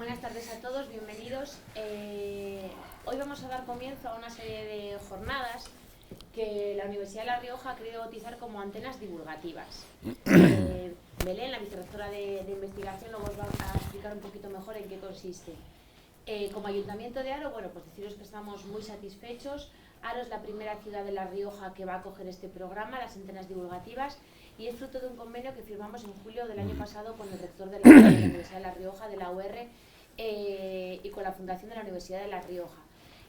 Buenas tardes a todos, bienvenidos. Hoy vamos a dar comienzo a una serie de jornadas que la Universidad de La Rioja ha querido bautizar como antenas divulgativas. Belén, la vicerrectora de investigación, luego os va a explicar un poquito mejor en qué consiste. Como Ayuntamiento de Haro, bueno, pues deciros que estamos muy satisfechos. Haro es la primera ciudad de La Rioja que va a acoger este programa, las antenas divulgativas, y es fruto de un convenio que firmamos en julio del año pasado con el rector de la Universidad de La Rioja, de la UR, y con la Fundación de la Universidad de La Rioja.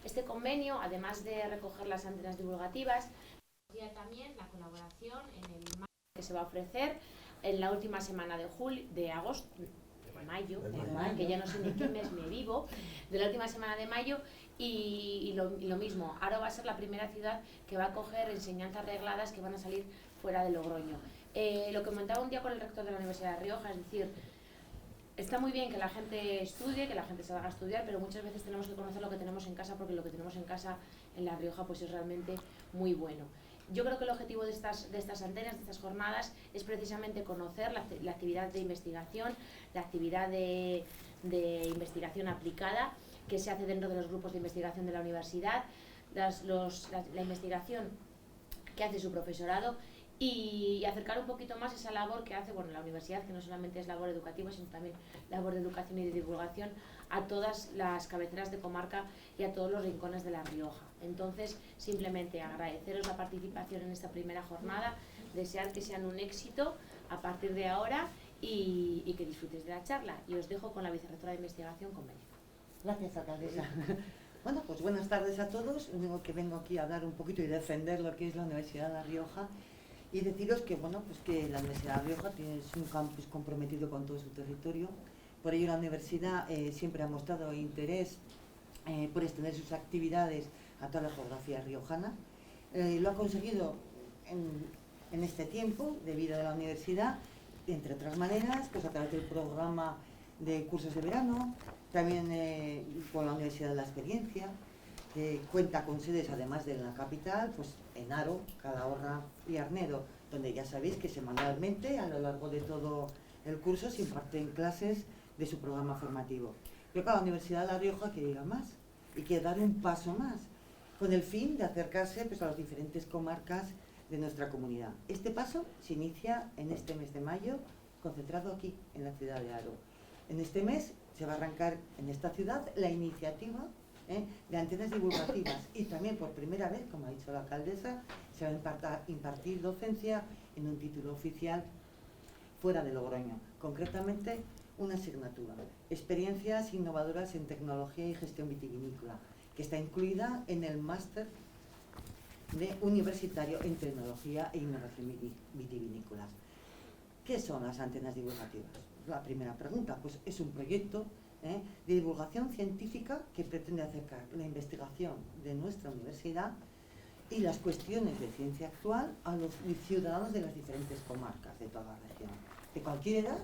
Este convenio, además de recoger las antenas divulgativas, también la colaboración en el que se va a ofrecer en la última semana de agosto, mayo, que ya no sé ni qué mes me vivo, de la última semana de mayo, y lo mismo, Haro va a ser la primera ciudad que va a coger enseñanzas regladas que van a salir fuera de Logroño. Lo que comentaba un día con el rector de la Universidad de La Rioja, es decir, está muy bien que la gente estudie, que la gente se haga a estudiar, pero muchas veces tenemos que conocer lo que tenemos en casa, porque lo que tenemos en casa en La Rioja pues es realmente muy bueno. Yo creo que el objetivo de estas antenas, de estas jornadas, es precisamente conocer la actividad de investigación, la actividad de investigación aplicada que se hace dentro de los grupos de investigación de la universidad, la investigación que hace su profesorado, y acercar un poquito más esa labor que hace la universidad, que no solamente es labor educativa, sino también labor de educación y de divulgación a todas las cabeceras de comarca y a todos los rincones de La Rioja. Entonces, simplemente agradeceros la participación en esta primera jornada, desear que sean un éxito a partir de ahora y que disfrutéis de la charla. Y os dejo con la vicerrectora de investigación, con Belén. Gracias, alcaldesa. Bueno, pues buenas tardes a todos. Lo único que vengo aquí a hablar un poquito y defender lo que es la Universidad de La Rioja, y deciros que, bueno, pues que la Universidad de La Rioja tiene un campus comprometido con todo su territorio. Por ello la universidad siempre ha mostrado interés por extender sus actividades a toda la geografía riojana. Lo ha conseguido en este tiempo, debido a la universidad, entre otras maneras, pues a través del programa de cursos de verano, también con la Universidad de la Experiencia, que cuenta con sedes, además de la capital, pues en Haro, Calahorra y Arnedo, donde ya sabéis que semanalmente, a lo largo de todo el curso, se imparten clases de su programa formativo. Pero claro, la Universidad de La Rioja quiere ir a más y quiere dar un paso más, con el fin de acercarse pues a las diferentes comarcas de nuestra comunidad. Este paso se inicia en este mes de mayo, concentrado aquí, en la ciudad de Haro. En este mes se va a arrancar en esta ciudad la iniciativa de antenas divulgativas, y también por primera vez, como ha dicho la alcaldesa, se va a impartir docencia en un título oficial fuera de Logroño, concretamente una asignatura, experiencias innovadoras en tecnología y gestión vitivinícola, que está incluida en el máster de universitario en tecnología e innovación vitivinícola. ¿Qué son las antenas divulgativas? La primera pregunta, pues es un proyecto de divulgación científica que pretende acercar la investigación de nuestra universidad y las cuestiones de ciencia actual a los ciudadanos de las diferentes comarcas de toda la región, de cualquier edad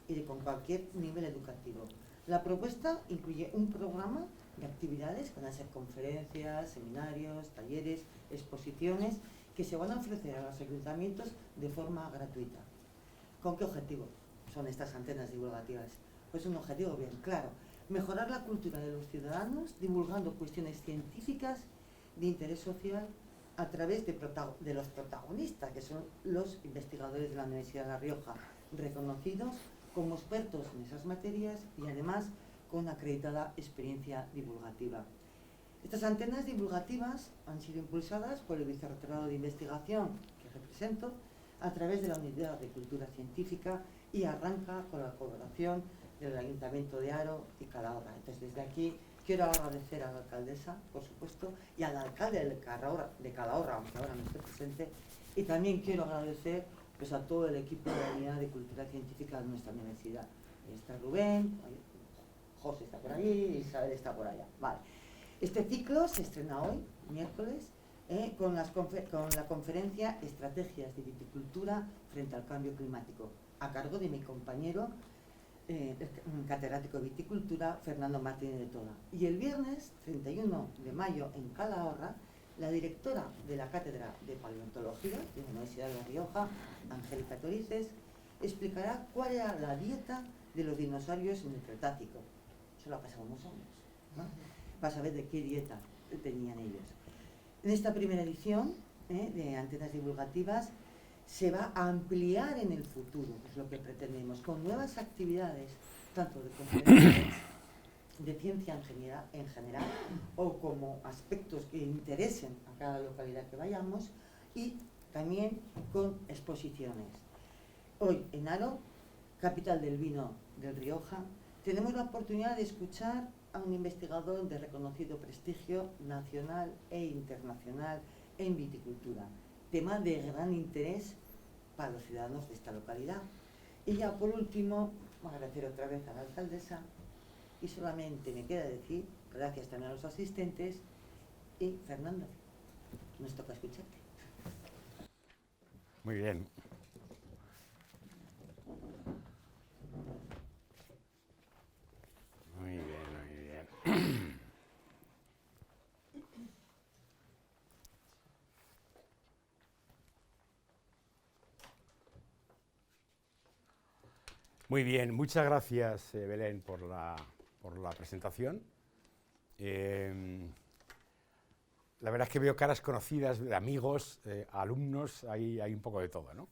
y con cualquier nivel educativo. La propuesta incluye un programa de actividades que van a ser conferencias, seminarios, talleres, exposiciones, que se van a ofrecer a los ayuntamientos de forma gratuita. ¿Con qué objetivo son estas antenas divulgativas? Pues un objetivo bien claro: mejorar la cultura de los ciudadanos, divulgando cuestiones científicas de interés social a través de los protagonistas, que son los investigadores de la Universidad de La Rioja, reconocidos como expertos en esas materias y además con una acreditada experiencia divulgativa. Estas antenas divulgativas han sido impulsadas por el Vicerrectorado de Investigación, que represento, a través de la Unidad de Cultura Científica, y arranca con la colaboración del Ayuntamiento de Haro y Calahorra. Entonces, desde aquí quiero agradecer a la alcaldesa, por supuesto, y al alcalde de Calahorra, aunque ahora no esté presente, y también quiero agradecer pues a todo el equipo de la Unidad de Cultura Científica de nuestra universidad. Ahí está Rubén, José está por allí, Isabel está por allá. Vale. Este ciclo se estrena hoy, miércoles, con la conferencia Estrategias de Viticultura frente al Cambio Climático, a cargo de mi compañero catedrático de viticultura, Fernando Martínez de Toda. Y el viernes 31 de mayo, en Calahorra, la directora de la Cátedra de Paleontología de la Universidad de La Rioja, Angélica Torices, explicará cuál era la dieta de los dinosaurios en el Cretácico, se lo ha pasado a unos hongos, ¿no? Para saber de qué dieta tenían ellos. En esta primera edición de Antenas Divulgativas se va a ampliar en el futuro, que es lo que pretendemos, con nuevas actividades, tanto de conferencias, de ciencia en general, o como aspectos que interesen a cada localidad que vayamos, y también con exposiciones. Hoy en Haro, capital del vino del Rioja, tenemos la oportunidad de escuchar a un investigador de reconocido prestigio nacional e internacional en viticultura, tema de gran interés para los ciudadanos de esta localidad. Y ya por último, agradecer otra vez a la alcaldesa, y solamente me queda decir, gracias también a los asistentes, y Fernando, nos toca escucharte. Muy bien. Muy bien, muy bien. Muy bien, muchas gracias, Belén, por la presentación. La verdad es que veo caras conocidas, de amigos, alumnos, hay un poco de todo, ¿no?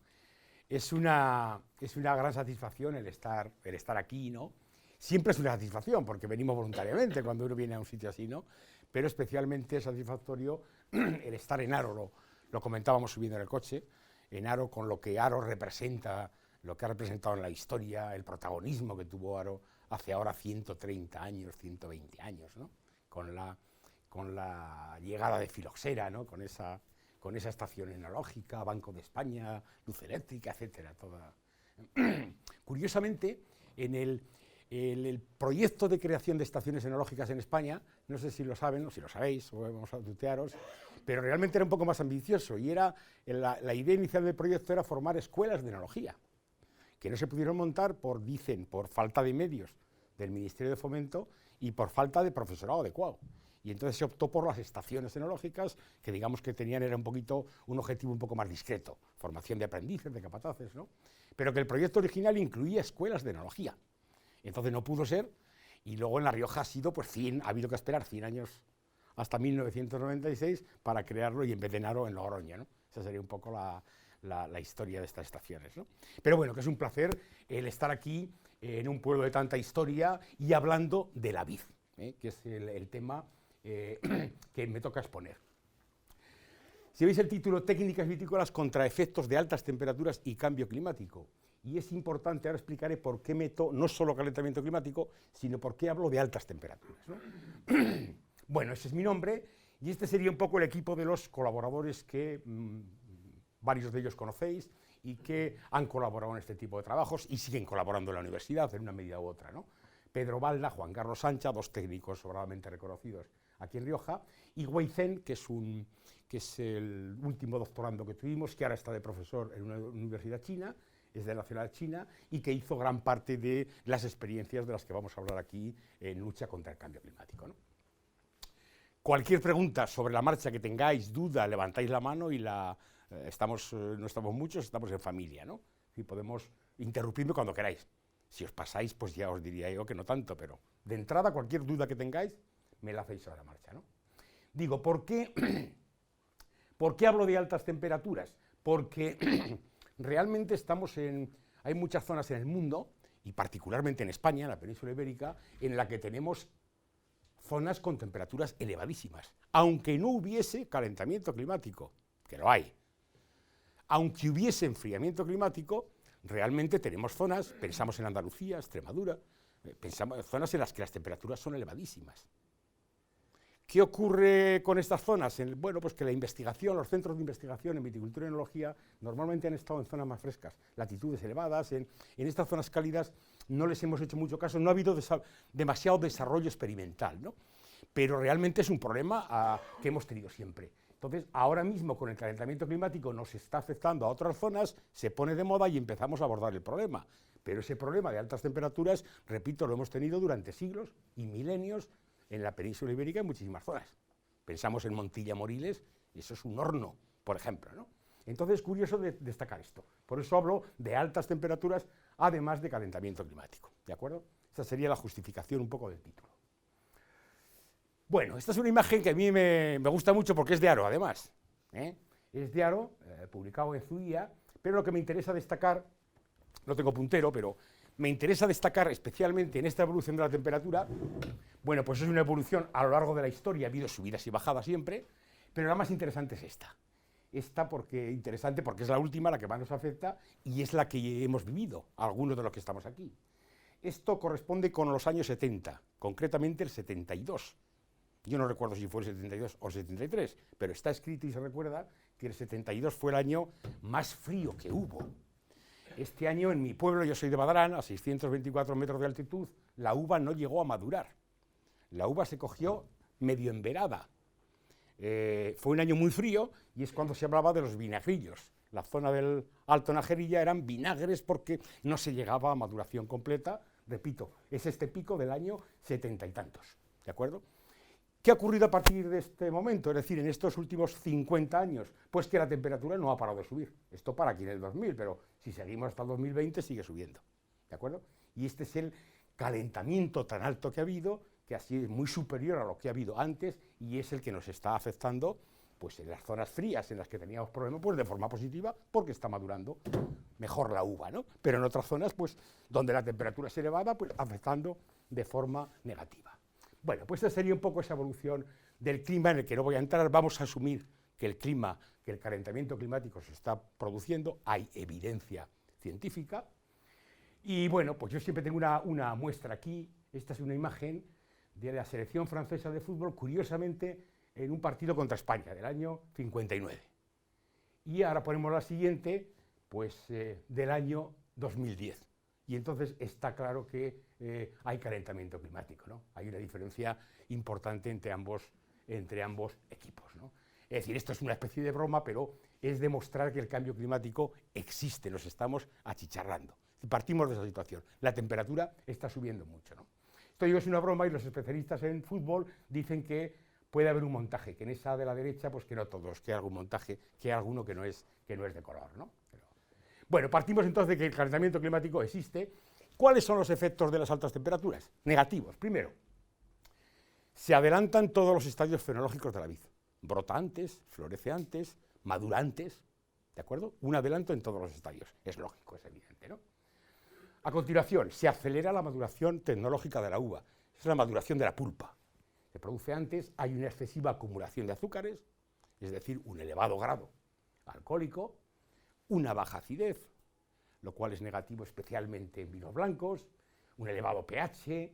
Es una gran satisfacción el estar aquí, ¿no? Siempre es una satisfacción, porque venimos voluntariamente cuando uno viene a un sitio así, ¿no? Pero especialmente es satisfactorio el estar en Haro, lo comentábamos subiendo en el coche, en Haro, con lo que Haro representa, lo que ha representado en la historia, el protagonismo que tuvo Haro hace ahora 130 años, 120 años, ¿no? Con la llegada de Filoxera, ¿no? Con esa estación enológica, Banco de España, luz eléctrica, etcétera. Curiosamente, en el proyecto de creación de estaciones enológicas en España, no sé si lo saben o si lo sabéis, o vamos a tutearos, pero realmente era un poco más ambicioso, y la idea inicial del proyecto era formar escuelas de enología, que no se pudieron montar por falta de medios del Ministerio de Fomento y por falta de profesorado adecuado. Y entonces se optó por las estaciones enológicas, que digamos que era un objetivo un poco más discreto, formación de aprendices, de capataces, ¿no? Pero que el proyecto original incluía escuelas de enología. Entonces no pudo ser, y luego en La Rioja ha habido que esperar 100 años hasta 1996 para crearlo, y en vez de en Haro, en Logroño, ¿no? Esa sería un poco la historia de estas estaciones, ¿no? Pero bueno, que es un placer el estar aquí en un pueblo de tanta historia y hablando de la vid, que es el tema que me toca exponer. Si veis el título, Técnicas vitícolas contra efectos de altas temperaturas y cambio climático, y es importante, ahora explicaré por qué meto no solo calentamiento climático, sino por qué hablo de altas temperaturas, ¿no? Bueno, ese es mi nombre, y este sería un poco el equipo de los colaboradores que varios de ellos conocéis y que han colaborado en este tipo de trabajos y siguen colaborando en la universidad en una medida u otra, ¿no? Pedro Balda, Juan Carlos Sancha, dos técnicos sobradamente reconocidos aquí en Rioja, y Wei Zhen, que es el último doctorando que tuvimos, que ahora está de profesor en una universidad china, es de la Nacional China, y que hizo gran parte de las experiencias de las que vamos a hablar aquí en lucha contra el cambio climático, ¿no? Cualquier pregunta sobre la marcha que tengáis, duda, levantáis la mano y no estamos muchos, estamos en familia, ¿no? Y podemos interrumpirme cuando queráis. Si os pasáis, pues ya os diría yo que no tanto, pero de entrada cualquier duda que tengáis, me la hacéis sobre la marcha, ¿no? Digo, ¿por qué hablo de altas temperaturas? Porque realmente hay muchas zonas en el mundo, y particularmente en España, en la península ibérica, en la que tenemos zonas con temperaturas elevadísimas, aunque no hubiese calentamiento climático, que lo hay. Aunque hubiese enfriamiento climático, realmente tenemos zonas, pensamos en Andalucía, Extremadura, pensamos zonas en las que las temperaturas son elevadísimas. ¿Qué ocurre con estas zonas? Bueno, pues que la investigación, los centros de investigación en viticultura y enología normalmente han estado en zonas más frescas, latitudes elevadas, en estas zonas cálidas no les hemos hecho mucho caso, no ha habido demasiado desarrollo experimental, ¿no? Pero realmente es un problema que hemos tenido siempre. Entonces, ahora mismo con el calentamiento climático nos está afectando a otras zonas, se pone de moda y empezamos a abordar el problema. Pero ese problema de altas temperaturas, repito, lo hemos tenido durante siglos y milenios en la península ibérica en muchísimas zonas. Pensamos en Montilla Moriles, y eso es un horno, por ejemplo, ¿no? Entonces es curioso destacar esto. Por eso hablo de altas temperaturas, además de calentamiento climático, ¿de acuerdo? Esa sería la justificación un poco del título. Bueno, esta es una imagen que a mí me gusta mucho porque es de Haro, además. Es de Haro, publicado en Zuia, pero lo que me interesa destacar, no tengo puntero, pero me interesa destacar especialmente en esta evolución de la temperatura, bueno, pues es una evolución a lo largo de la historia, ha habido subidas y bajadas siempre, pero la más interesante es esta. Esta interesante porque es la última, la que más nos afecta, y es la que hemos vivido, algunos de los que estamos aquí. Esto corresponde con los años 70, concretamente el 72. Yo no recuerdo si fue el 72 o el 73, pero está escrito y se recuerda que el 72 fue el año más frío que hubo. Este año en mi pueblo, yo soy de Badrán, a 624 metros de altitud, la uva no llegó a madurar. La uva se cogió medio enverada. Fue un año muy frío y es cuando se hablaba de los vinagrillos. La zona del Alto Najerilla eran vinagres porque no se llegaba a maduración completa. Repito, es este pico del año 70 y tantos, ¿de acuerdo? ¿Qué ha ocurrido a partir de este momento? Es decir, en estos últimos 50 años, pues que la temperatura no ha parado de subir. Esto para aquí en el 2000, pero si seguimos hasta el 2020 sigue subiendo, ¿de acuerdo? Y este es el calentamiento tan alto que ha habido, que así es muy superior a lo que ha habido antes, y es el que nos está afectando pues en las zonas frías en las que teníamos problemas, pues de forma positiva, porque está madurando mejor la uva, ¿no? Pero en otras zonas, pues donde la temperatura es elevada, pues afectando de forma negativa. Bueno, pues esta sería un poco esa evolución del clima en el que no voy a entrar. Vamos a asumir que el calentamiento climático se está produciendo, hay evidencia científica. Y bueno, pues yo siempre tengo una muestra aquí. Esta es una imagen de la selección francesa de fútbol, curiosamente, en un partido contra España, del año 59. Y ahora ponemos la siguiente, pues del año 2010. Y entonces está claro que hay calentamiento climático, ¿no? Hay una diferencia importante entre ambos equipos, ¿no? Es decir, esto es una especie de broma, pero es demostrar que el cambio climático existe, nos estamos achicharrando. Partimos de esa situación. La temperatura está subiendo mucho, ¿no? Esto digo es una broma y los especialistas en fútbol dicen que puede haber un montaje, que en esa de la derecha, pues que no todos, que hay algún montaje, que hay alguno que no es de color, ¿no? Bueno, partimos entonces de que el calentamiento climático existe. ¿Cuáles son los efectos de las altas temperaturas? Negativos. Primero, se adelantan todos los estadios fenológicos de la vid. Brota antes, florece antes, madura antes, ¿de acuerdo? Un adelanto en todos los estadios. Es lógico, es evidente, ¿no? A continuación, se acelera la maduración tecnológica de la uva. Es la maduración de la pulpa. Se produce antes, hay una excesiva acumulación de azúcares, es decir, un elevado grado alcohólico, una baja acidez, lo cual es negativo especialmente en vinos blancos, un elevado pH,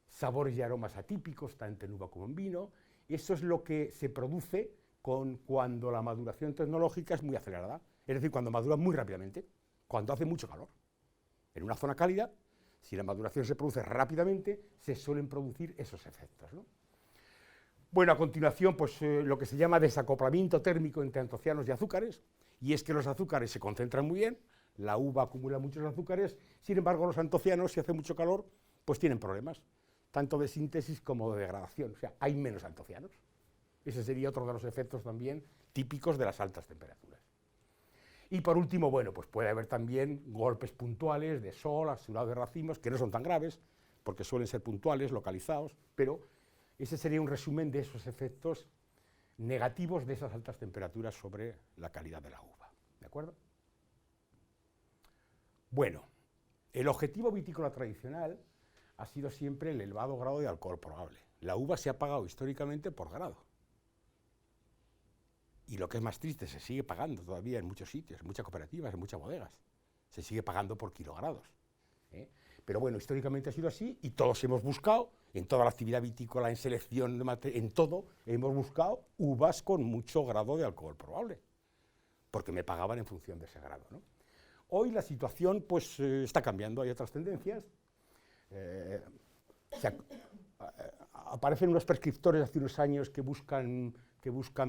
sabores y aromas atípicos, tanto en uva como en vino. Eso es lo que se produce cuando la maduración tecnológica es muy acelerada, es decir, cuando madura muy rápidamente, cuando hace mucho calor. En una zona cálida, si la maduración se produce rápidamente, se suelen producir esos efectos, ¿no? Bueno, a continuación, pues lo que se llama desacoplamiento térmico entre antocianos y azúcares, y es que los azúcares se concentran muy bien, la uva acumula muchos azúcares, sin embargo los antocianos, si hace mucho calor, pues tienen problemas, tanto de síntesis como de degradación, o sea, hay menos antocianos. Ese sería otro de los efectos también típicos de las altas temperaturas. Y por último, bueno, pues puede haber también golpes puntuales de sol, azulado de racimos, que no son tan graves, porque suelen ser puntuales, localizados, pero ese sería un resumen de esos efectos negativos de esas altas temperaturas sobre la calidad de la uva, ¿de acuerdo? Bueno, el objetivo vitícola tradicional ha sido siempre el elevado grado de alcohol probable. La uva se ha pagado históricamente por grado. Y lo que es más triste, se sigue pagando todavía en muchos sitios, en muchas cooperativas, en muchas bodegas. Se sigue pagando por kilogrados. Pero bueno, históricamente ha sido así y todos hemos buscado, en toda la actividad vitícola, en selección de material, en todo, hemos buscado uvas con mucho grado de alcohol probable, porque me pagaban en función de ese grado, ¿no? Hoy la situación pues está cambiando, hay otras tendencias. Aparecen unos prescriptores hace unos años que buscan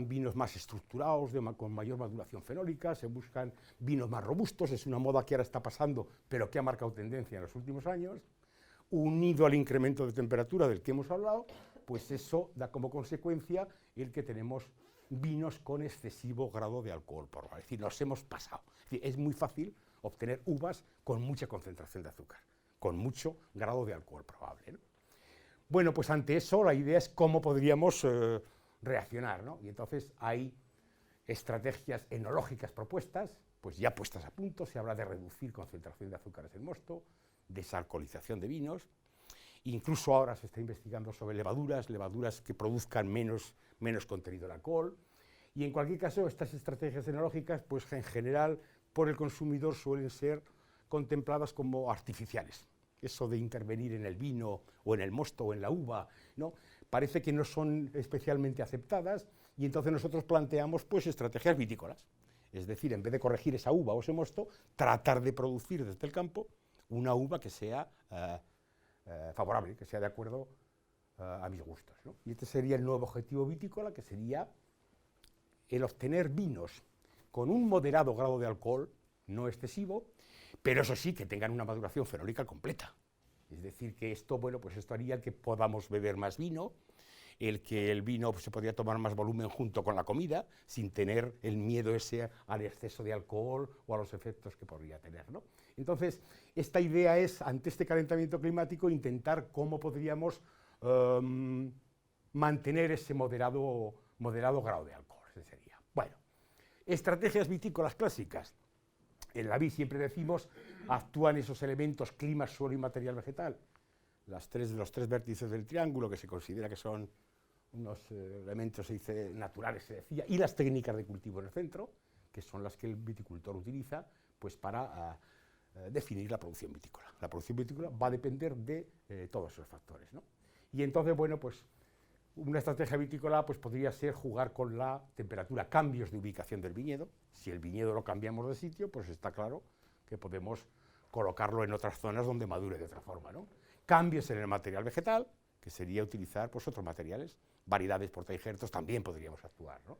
vinos más estructurados, con mayor maduración fenólica, se buscan vinos más robustos, es una moda que ahora está pasando, pero que ha marcado tendencia en los últimos años. Unido al incremento de temperatura del que hemos hablado, pues eso da como consecuencia el que tenemos vinos con excesivo grado de alcohol probable, es decir, nos hemos pasado. Es decir, es muy fácil obtener uvas con mucha concentración de azúcar. con mucho grado de alcohol probable, ¿no? Bueno, pues ante eso la idea es cómo podríamos reaccionar, ¿no? Y entonces hay estrategias enológicas propuestas, pues ya puestas a punto. Se habla de reducir concentración de azúcares en mosto, desalcoholización de vinos. Incluso ahora se está investigando sobre levaduras que produzcan menos contenido de alcohol. Y en cualquier caso, estas estrategias enológicas, pues en general, por el consumidor suelen ser contempladas como artificiales. Eso de intervenir en el vino o en el mosto o en la uva, ¿no? Parece que no son especialmente aceptadas, y entonces nosotros planteamos pues estrategias vitícolas. Es decir, en vez de corregir esa uva o ese mosto, tratar de producir desde el campo una uva que sea favorable, que sea de acuerdo a mis gustos, ¿no? Y este sería el nuevo objetivo vitícola, que sería el obtener vinos con un moderado grado de alcohol, no excesivo, pero eso sí, que tengan una maduración fenólica completa. Es decir, que esto, bueno, pues esto haría que podamos beber más vino, el que el vino pues, se podría tomar más volumen junto con la comida, sin tener el miedo ese al exceso de alcohol o a los efectos que podría tener, ¿no? Entonces, esta idea es, ante este calentamiento climático, intentar cómo podríamos mantener ese moderado grado de alcohol. Ese sería. Bueno, estrategias vitícolas clásicas. En la vid siempre decimos, actúan esos elementos clima, suelo y material vegetal. Los tres vértices del triángulo, que se considera que son unos elementos, se dice, naturales, se decía, y las técnicas de cultivo en el centro, que son las que el viticultor utiliza pues, para definir la producción vitícola. La producción vitícola va a depender de todos esos factores, ¿no? Y entonces, bueno, pues una estrategia vitícola pues, podría ser jugar con la temperatura, cambios de ubicación del viñedo. Si el viñedo lo cambiamos de sitio, pues está claro que podemos colocarlo en otras zonas donde madure de otra forma, ¿no? Cambios en el material vegetal, que sería utilizar pues, otros materiales, variedades portainjertos, también podríamos actuar, ¿no?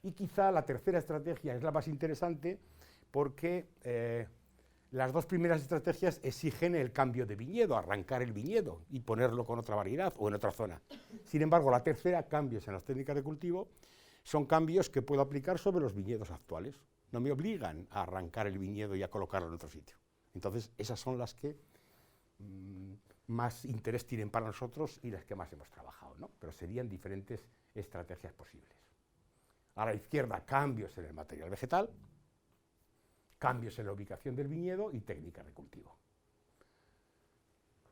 Y quizá la tercera estrategia es la más interesante porque las dos primeras estrategias exigen el cambio de viñedo, arrancar el viñedo y ponerlo con otra variedad o en otra zona. Sin embargo, la tercera, cambios en las técnicas de cultivo, son cambios que puedo aplicar sobre los viñedos actuales. No me obligan a arrancar el viñedo y a colocarlo en otro sitio. Entonces, esas son las que más interés tienen para nosotros y las que más hemos trabajado, ¿no? Pero serían diferentes estrategias posibles. A la izquierda, cambios en el material vegetal, cambios en la ubicación del viñedo y técnicas de cultivo.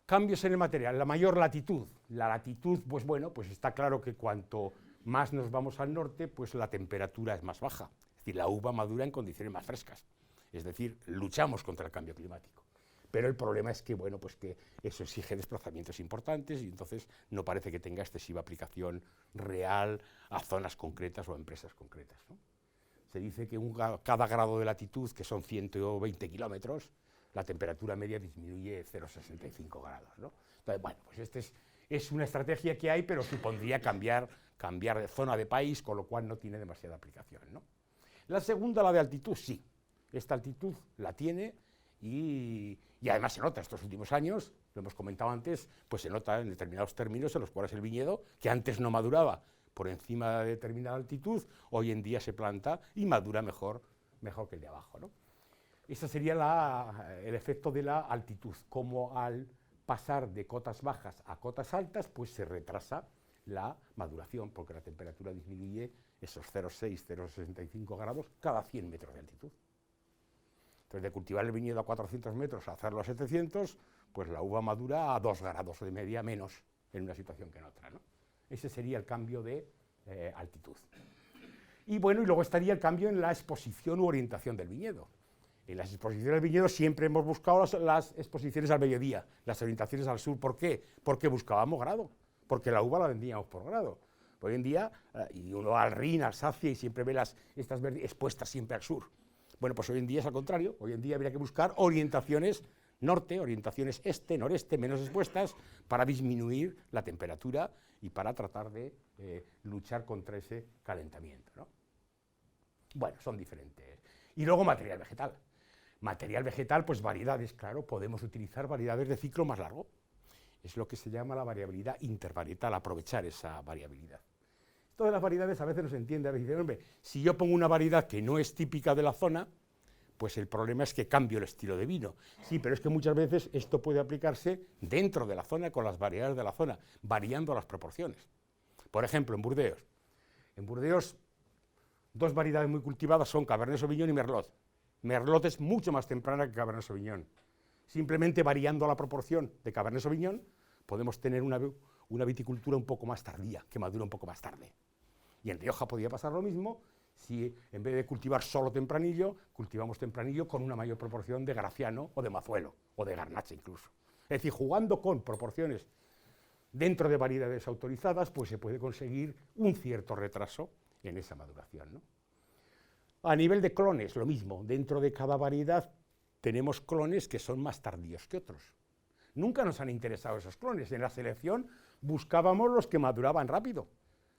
Cambios en el material, la mayor latitud. La latitud, pues bueno, pues está claro que cuanto más nos vamos al norte, pues la temperatura es más baja. Es decir, la uva madura en condiciones más frescas. Es decir, luchamos contra el cambio climático. Pero el problema es que, bueno, pues que eso exige desplazamientos importantes y entonces no parece que tenga excesiva aplicación real a zonas concretas o a empresas concretas, ¿no? Se dice que cada grado de latitud, que son 120 kilómetros, la temperatura media disminuye 0,65 grados, ¿no? Entonces, bueno, pues esta es una estrategia que hay, pero supondría cambiar de zona de país, con lo cual no tiene demasiada aplicación, ¿no? La segunda, la de altitud, sí. Esta altitud la tiene y además se nota estos últimos años, lo hemos comentado antes, pues se nota en determinados términos en los cuales el viñedo, que antes no maduraba por encima de determinada altitud, hoy en día se planta y madura mejor que el de abajo, ¿no? Ese sería el efecto de la altitud, como al pasar de cotas bajas a cotas altas, pues se retrasa la maduración, porque la temperatura disminuye esos 0,6, 0,65 grados cada 100 metros de altitud. Entonces, de cultivar el viñedo a 400 metros a hacerlo a 700, pues la uva madura a 2 grados de media menos en una situación que en otra, ¿no? Ese sería el cambio de altitud. Y bueno, y luego estaría el cambio en la exposición u orientación del viñedo. En las exposiciones del viñedo siempre hemos buscado las exposiciones al mediodía, las orientaciones al sur. ¿Por qué? Porque buscábamos grado, porque la uva la vendíamos por grado. Hoy en día, y uno va al Rin, al Alsacia, y siempre ve estas verdes expuestas siempre al sur. Bueno, pues hoy en día es al contrario. Hoy en día habría que buscar orientaciones norte, orientaciones este, noreste, menos expuestas, para disminuir la temperatura y para tratar de luchar contra ese calentamiento, ¿no? Bueno, son diferentes. Y luego material vegetal. Material vegetal, pues variedades, claro, podemos utilizar variedades de ciclo más largo. Es lo que se llama la variabilidad intervarietal, aprovechar esa variabilidad. Todas las variedades a veces no se entiende, a veces dicen, hombre, si yo pongo una variedad que no es típica de la zona, pues el problema es que cambio el estilo de vino. Sí, pero es que muchas veces esto puede aplicarse dentro de la zona, con las variedades de la zona, variando las proporciones. Por ejemplo, en Burdeos, dos variedades muy cultivadas son Cabernet Sauvignon y Merlot. Merlot es mucho más temprana que Cabernet Sauvignon. Simplemente variando la proporción de Cabernet Sauvignon, podemos tener una viticultura un poco más tardía, que madura un poco más tarde. Y en Rioja podría pasar lo mismo si en vez de cultivar solo tempranillo, cultivamos tempranillo con una mayor proporción de Graciano o de Mazuelo, o de Garnacha incluso. Es decir, jugando con proporciones dentro de variedades autorizadas, pues se puede conseguir un cierto retraso en esa maduración, ¿no? A nivel de clones, lo mismo. Dentro de cada variedad tenemos clones que son más tardíos que otros. Nunca nos han interesado esos clones. En la selección buscábamos los que maduraban rápido,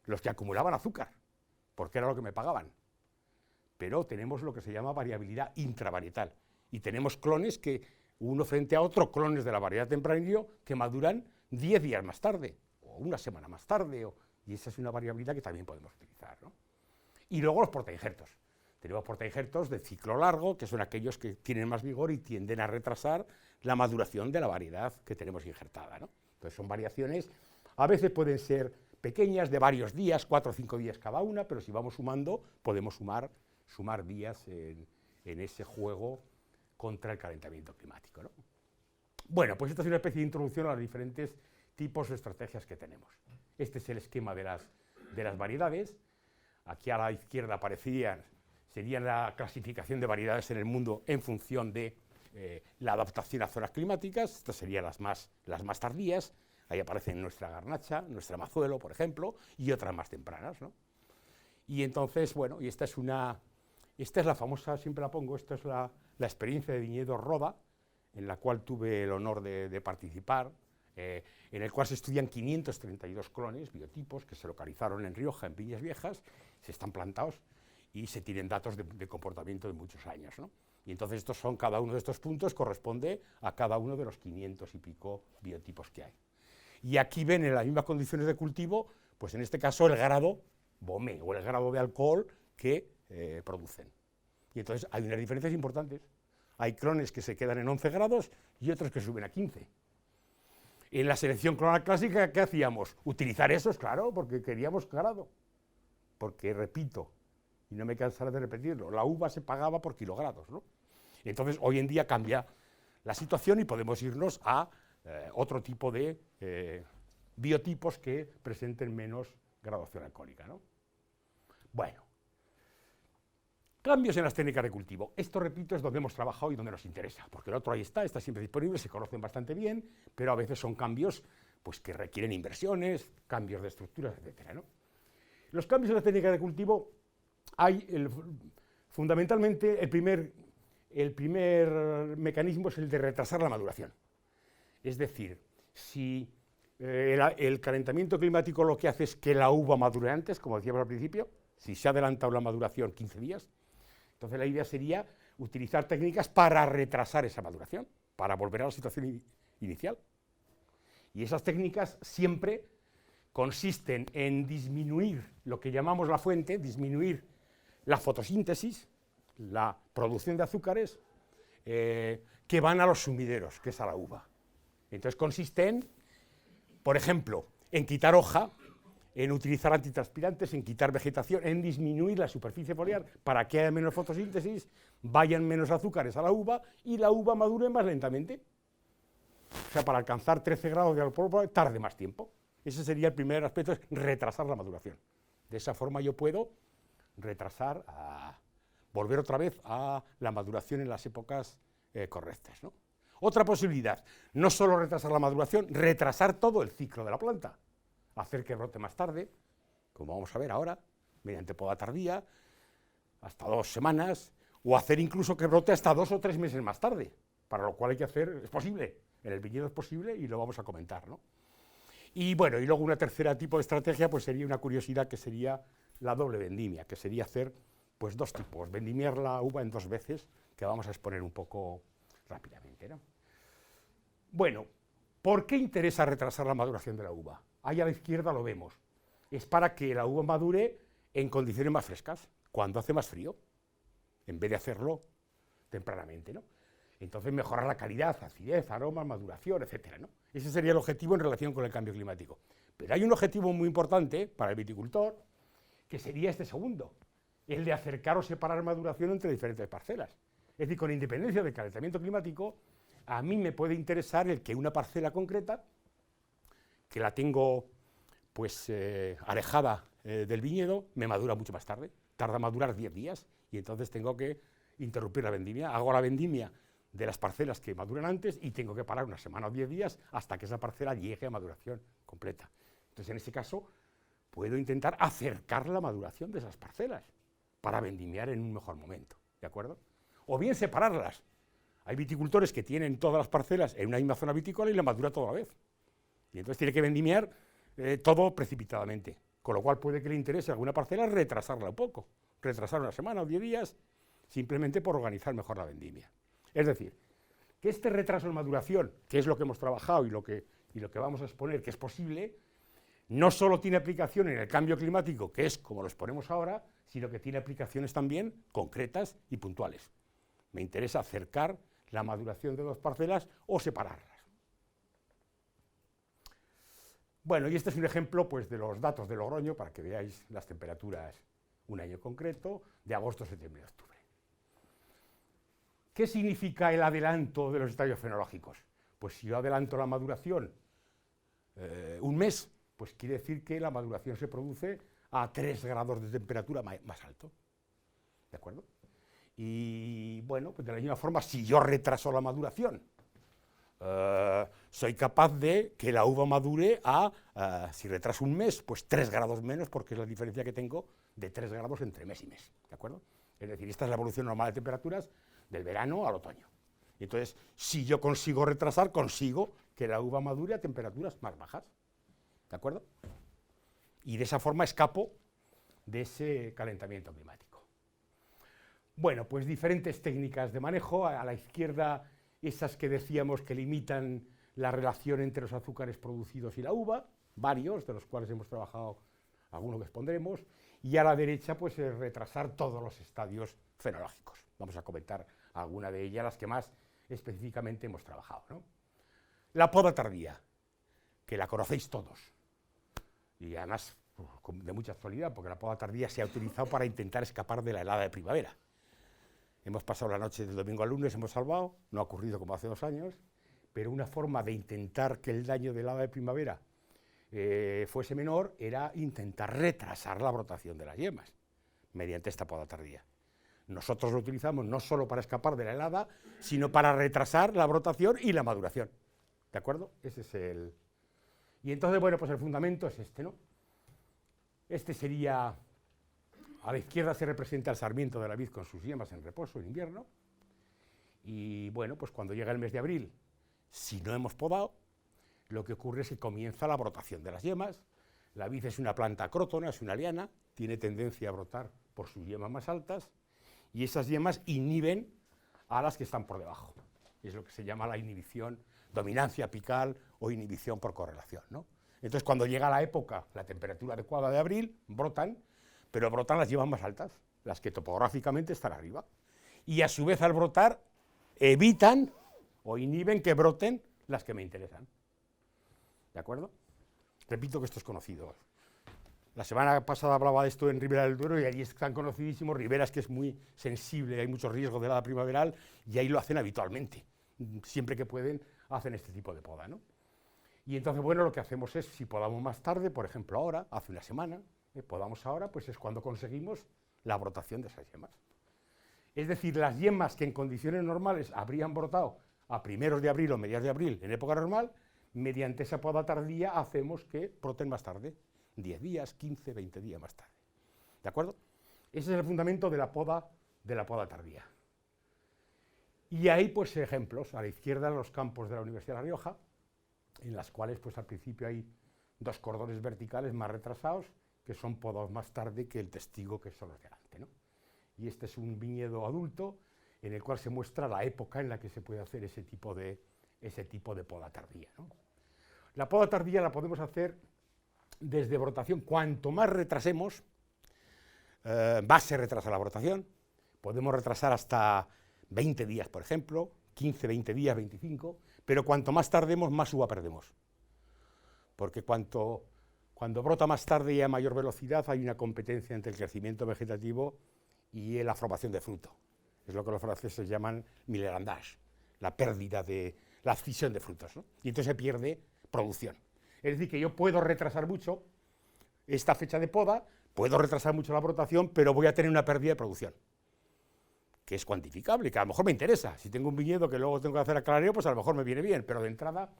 los que acumulaban azúcar, porque era lo que me pagaban. Pero tenemos lo que se llama variabilidad intravarietal. Y tenemos clones que, uno frente a otro, clones de la variedad tempranillo, que maduran 10 días más tarde, o una semana más tarde, y esa es una variabilidad que también podemos utilizar, ¿no? Y luego los portainjertos. Tenemos portainjertos de ciclo largo, que son aquellos que tienen más vigor y tienden a retrasar la maduración de la variedad que tenemos injertada, ¿no? Entonces son variaciones, a veces pueden ser pequeñas, de varios días, 4 o 5 días cada una, pero si vamos sumando, podemos sumar días en ese juego contra el calentamiento climático, ¿no? Bueno, pues esta es una especie de introducción a los diferentes tipos de estrategias que tenemos. Este es el esquema de las variedades. Aquí a la izquierda sería la clasificación de variedades en el mundo en función de la adaptación a zonas climáticas. Estas serían las más tardías. Ahí aparecen nuestra Garnacha, nuestra Mazuelo, por ejemplo, y otras más tempranas, ¿no? Y entonces, bueno, y esta es la famosa, siempre la pongo, esta es la experiencia de viñedo Roda, en la cual tuve el honor de participar, en el cual se estudian 532 clones, biotipos, que se localizaron en Rioja, en Viñas Viejas, se están plantados y se tienen datos de comportamiento de muchos años, ¿no? Y entonces cada uno de estos puntos corresponde a cada uno de los 500 y pico biotipos que hay. Y aquí ven en las mismas condiciones de cultivo, pues en este caso el grado Beaumet, o el grado de alcohol que producen. Y entonces hay unas diferencias importantes. Hay clones que se quedan en 11 grados y otros que suben a 15. En la selección clonal clásica, ¿qué hacíamos? Utilizar esos, claro, porque queríamos grado. Porque, repito, y no me cansaré de repetirlo, la uva se pagaba por kilogramos, ¿no? Entonces, hoy en día cambia la situación y podemos irnos a otro tipo de biotipos que presenten menos graduación alcohólica, ¿no? Bueno, cambios en las técnicas de cultivo. Esto, repito, es donde hemos trabajado y donde nos interesa, porque el otro ahí está siempre disponible, se conocen bastante bien, pero a veces son cambios pues, que requieren inversiones, cambios de estructuras, etcétera, ¿no? Los cambios en las técnicas de cultivo fundamentalmente el primer mecanismo es el de retrasar la maduración. Es decir, si el calentamiento climático lo que hace es que la uva madure antes, como decíamos al principio, si se ha adelantado la maduración 15 días, entonces la idea sería utilizar técnicas para retrasar esa maduración, para volver a la situación inicial. Y esas técnicas siempre consisten en disminuir lo que llamamos la fuente, disminuir la fotosíntesis, la producción de azúcares, que van a los sumideros, que es a la uva. Entonces consiste en, por ejemplo, en quitar hoja, en utilizar antitranspirantes, en quitar vegetación, en disminuir la superficie foliar para que haya menos fotosíntesis, vayan menos azúcares a la uva y la uva madure más lentamente. O sea, para alcanzar 13 grados de alcohol tarde más tiempo. Ese sería el primer aspecto, es retrasar la maduración. De esa forma yo puedo retrasar, volver otra vez a la maduración en las épocas correctas, ¿no? Otra posibilidad, no solo retrasar la maduración, retrasar todo el ciclo de la planta. Hacer que brote más tarde, como vamos a ver ahora, mediante poda tardía, hasta 2 semanas, o hacer incluso que brote hasta 2 o 3 meses más tarde, para lo cual hay que hacer, es posible, en el viñedo es posible y lo vamos a comentar, ¿no? Y bueno, y luego una tercera tipo de estrategia, pues sería una curiosidad que sería la doble vendimia, que sería hacer pues 2 tipos, vendimiar la uva en 2 veces, que vamos a exponer un poco rápidamente, ¿no? Bueno, ¿por qué interesa retrasar la maduración de la uva? Ahí a la izquierda lo vemos. Es para que la uva madure en condiciones más frescas, cuando hace más frío, en vez de hacerlo tempranamente, ¿no? Entonces mejorar la calidad, acidez, aromas, maduración, etcétera, ¿no? Ese sería el objetivo en relación con el cambio climático. Pero hay un objetivo muy importante para el viticultor, que sería este segundo, el de acercar o separar maduración entre diferentes parcelas. Es decir, con independencia del calentamiento climático, a mí me puede interesar el que una parcela concreta, que la tengo pues alejada del viñedo, me madura mucho más tarde. Tarda a madurar 10 días y entonces tengo que interrumpir la vendimia. Hago la vendimia de las parcelas que maduran antes y tengo que parar una semana o 10 días hasta que esa parcela llegue a maduración completa. Entonces, en ese caso, puedo intentar acercar la maduración de esas parcelas para vendimiar en un mejor momento, ¿de acuerdo? O bien separarlas. Hay viticultores que tienen todas las parcelas en una misma zona vitícola y la madura toda la vez. Y entonces tiene que vendimiar todo precipitadamente, con lo cual puede que le interese a alguna parcela retrasarla un poco, retrasar una semana o 10 días, simplemente por organizar mejor la vendimia. Es decir, que este retraso en maduración, que es lo que hemos trabajado y lo que vamos a exponer que es posible, no solo tiene aplicación en el cambio climático, que es como lo exponemos ahora, sino que tiene aplicaciones también concretas y puntuales. Me interesa acercar la maduración de dos parcelas o separarlas. Bueno, y este es un ejemplo pues, de los datos de Logroño, para que veáis las temperaturas un año concreto, de agosto, septiembre y octubre. ¿Qué significa el adelanto de los estadios fenológicos? Pues si yo adelanto la maduración un mes, pues quiere decir que la maduración se produce a 3 grados de temperatura más alto. ¿De acuerdo? Y bueno, pues de la misma forma, si yo retraso la maduración, soy capaz de que la uva madure si retraso un mes, pues 3 grados menos, porque es la diferencia que tengo de 3 grados entre mes y mes. ¿De acuerdo? Es decir, esta es la evolución normal de temperaturas del verano al otoño. Y entonces, si yo consigo retrasar, consigo que la uva madure a temperaturas más bajas. ¿De acuerdo? Y de esa forma escapo de ese calentamiento climático. Bueno, pues diferentes técnicas de manejo. A la izquierda, esas que decíamos que limitan la relación entre los azúcares producidos y la uva, varios, de los cuales hemos trabajado, algunos que expondremos, y a la derecha, pues retrasar todos los estadios fenológicos. Vamos a comentar alguna de ellas, las que más específicamente hemos trabajado, ¿no? La poda tardía, que la conocéis todos, y además de mucha actualidad, porque la poda tardía se ha utilizado para intentar escapar de la helada de primavera. Hemos pasado la noche del domingo al lunes, hemos salvado, no ha ocurrido como hace 2 años, pero una forma de intentar que el daño de helada de primavera fuese menor era intentar retrasar la brotación de las yemas mediante esta poda tardía. Nosotros lo utilizamos no solo para escapar de la helada, sino para retrasar la brotación y la maduración. ¿De acuerdo? Ese es el... Y entonces, bueno, pues el fundamento es este, ¿no? Este sería... A la izquierda se representa el sarmiento de la vid con sus yemas en reposo en invierno. Y bueno, pues cuando llega el mes de abril, si no hemos podado, lo que ocurre es que comienza la brotación de las yemas. La vid es una planta acrótona, es una liana, tiene tendencia a brotar por sus yemas más altas, y esas yemas inhiben a las que están por debajo. Es lo que se llama la inhibición, dominancia apical o inhibición por correlación, ¿no? Entonces, cuando llega la época, la temperatura adecuada de abril, brotan, pero brotan las yemas más altas, las que topográficamente están arriba. Y a su vez, al brotar, evitan o inhiben que broten las que me interesan. ¿De acuerdo? Repito que esto es conocido. La semana pasada hablaba de esto en Ribera del Duero y allí están conocidísimos. Ribera es que es muy sensible, hay mucho riesgo de helada primaveral y ahí lo hacen habitualmente. Siempre que pueden, hacen este tipo de poda, ¿no? Y entonces, bueno, lo que hacemos es, si podamos más tarde, por ejemplo ahora, hace una semana, podamos ahora, pues es cuando conseguimos la brotación de esas yemas. Es decir, las yemas que en condiciones normales habrían brotado a primeros de abril o mediados de abril en época normal, mediante esa poda tardía hacemos que broten más tarde, 10 días, 15, 20 días más tarde. ¿De acuerdo? Ese es el fundamento de la poda tardía. Y hay pues ejemplos, a la izquierda los campos de la Universidad de La Rioja, en las cuales pues al principio hay 2 cordones verticales más retrasados, que son podados más tarde que el testigo que son los de delante, ¿no? Y este es un viñedo adulto en el cual se muestra la época en la que se puede hacer ese tipo de poda tardía, ¿no? La poda tardía la podemos hacer desde brotación. Cuanto más retrasemos, más se retrasa la brotación. Podemos retrasar hasta 20 días, por ejemplo, 15, 20 días, 25, pero cuanto más tardemos, más uva perdemos. Porque cuando brota más tarde y a mayor velocidad, hay una competencia entre el crecimiento vegetativo y la formación de fruto. Es lo que los franceses llaman millerandage, la pérdida de la abscisión de frutos, ¿no? Y entonces se pierde producción. Es decir, que yo puedo retrasar mucho esta fecha de poda, puedo retrasar mucho la brotación, pero voy a tener una pérdida de producción, que es cuantificable, que a lo mejor me interesa. Si tengo un viñedo que luego tengo que hacer aclareo, pues a lo mejor me viene bien, pero de entrada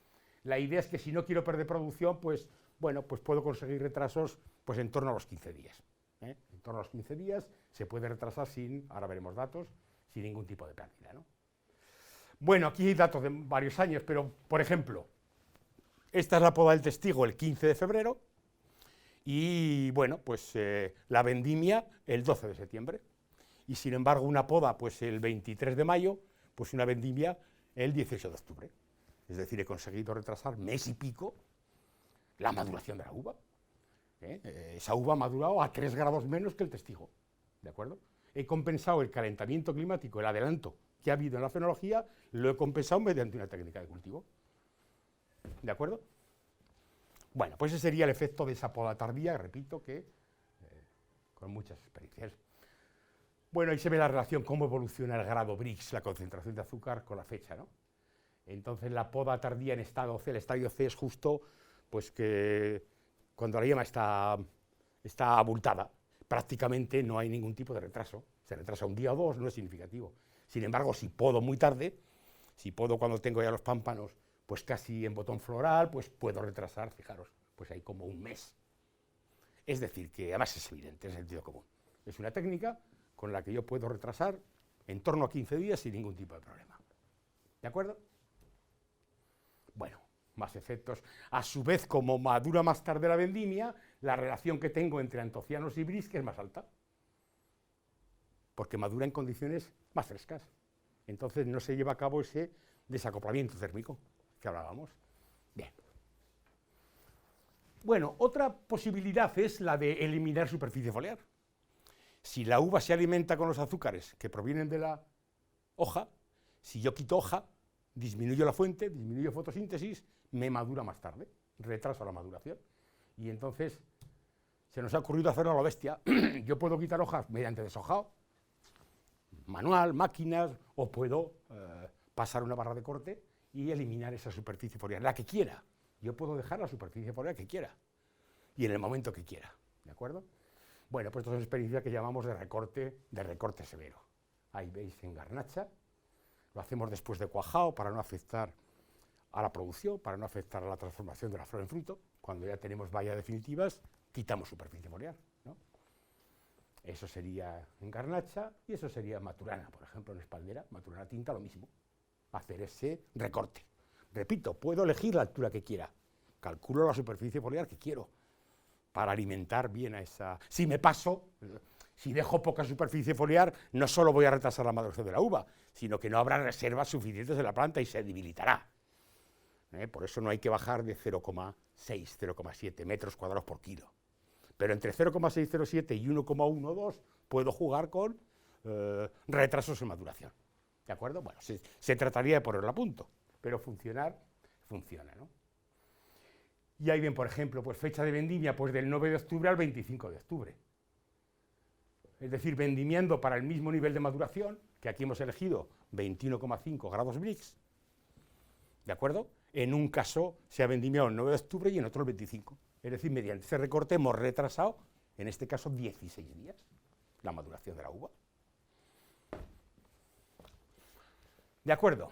la idea es que si no quiero perder producción, pues bueno, pues puedo conseguir retrasos pues en torno a los 15 días. En torno a los 15 días se puede retrasar sin, ahora veremos datos, sin ningún tipo de pérdida, ¿no? Bueno, aquí hay datos de varios años, pero por ejemplo, esta es la poda del testigo el 15 de febrero y bueno, pues la vendimia el 12 de septiembre. Y sin embargo una poda pues el 23 de mayo, pues una vendimia el 18 de octubre. Es decir, he conseguido retrasar mes y pico la maduración de la uva. Esa uva ha madurado a 3 grados menos que el testigo, ¿de acuerdo? He compensado el calentamiento climático, el adelanto que ha habido en la fenología, lo he compensado mediante una técnica de cultivo, ¿de acuerdo? Bueno, pues ese sería el efecto de esa poda tardía, repito, que con muchas experiencias. Bueno, ahí se ve la relación, cómo evoluciona el grado Brix, la concentración de azúcar, con la fecha, ¿no? Entonces la poda tardía en estado C, el estadio C es justo pues que cuando la yema está abultada, prácticamente no hay ningún tipo de retraso. Se retrasa un día o dos, no es significativo. Sin embargo, si podo muy tarde, si podo cuando tengo ya los pámpanos pues casi en botón floral, pues puedo retrasar, fijaros, pues hay como un mes. Es decir, que además es evidente, es sentido común. Es una técnica con la que yo puedo retrasar en torno a 15 días sin ningún tipo de problema. ¿De acuerdo? Bueno, más efectos. A su vez, como madura más tarde la vendimia, la relación que tengo entre antocianos y Brix es más alta, porque madura en condiciones más frescas. Entonces no se lleva a cabo ese desacoplamiento térmico que hablábamos. Bien. Bueno, otra posibilidad es la de eliminar superficie foliar. Si la uva se alimenta con los azúcares que provienen de la hoja, si yo quito hoja, disminuyo la fuente, disminuyo fotosíntesis, me madura más tarde, retraso la maduración. Y entonces se nos ha ocurrido hacerlo a la bestia. Yo puedo quitar hojas mediante deshojado, manual, máquinas, o puedo pasar una barra de corte y eliminar esa superficie foliar, la que quiera. Yo puedo dejar la superficie foliar que quiera y en el momento que quiera, ¿de acuerdo? Bueno, pues esto es una experiencia que llamamos de recorte severo. Ahí veis en garnacha, lo hacemos después de cuajado para no afectar a la producción, para no afectar a la transformación de la flor en fruto. Cuando ya tenemos bayas definitivas, quitamos superficie foliar, ¿no? Eso sería en garnacha y eso sería en maturana, por ejemplo, en espaldera, maturana tinta, lo mismo, hacer ese recorte. Repito, puedo elegir la altura que quiera, calculo la superficie foliar que quiero, para alimentar bien a esa... Si me paso, si dejo poca superficie foliar, no solo voy a retrasar la maduración de la uva, sino que no habrá reservas suficientes de la planta y se debilitará. Por eso no hay que bajar de 0,6, 0,7 metros cuadrados por kilo. Pero entre 0,607 y 1,12 puedo jugar con retrasos en maduración. ¿De acuerdo? Bueno, se trataría de ponerlo a punto, pero funcionar, funciona, ¿no? Y ahí ven, por ejemplo, pues fecha de vendimia pues del 9 de octubre al 25 de octubre. Es decir, vendimiando para el mismo nivel de maduración, que aquí hemos elegido 21,5 grados Brix, ¿de acuerdo? En un caso se ha vendimiado el 9 de octubre y en otro el 25. Es decir, mediante ese recorte hemos retrasado, en este caso, 16 días, la maduración de la uva. ¿De acuerdo?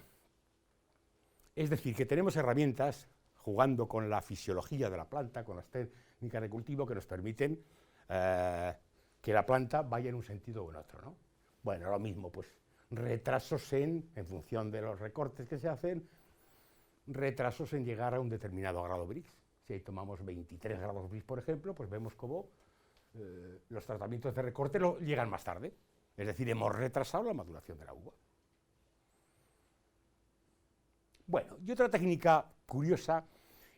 Es decir, que tenemos herramientas jugando con la fisiología de la planta, con las técnicas de cultivo que nos permiten que la planta vaya en un sentido o en otro, ¿no? Bueno, lo mismo, pues retrasos en función de los recortes que se hacen, retrasos en llegar a un determinado grado Brix. Si ahí tomamos 23 grados Brix, por ejemplo, pues vemos cómo los tratamientos de recorte llegan más tarde. Es decir, hemos retrasado la maduración de la uva. Bueno, y otra técnica curiosa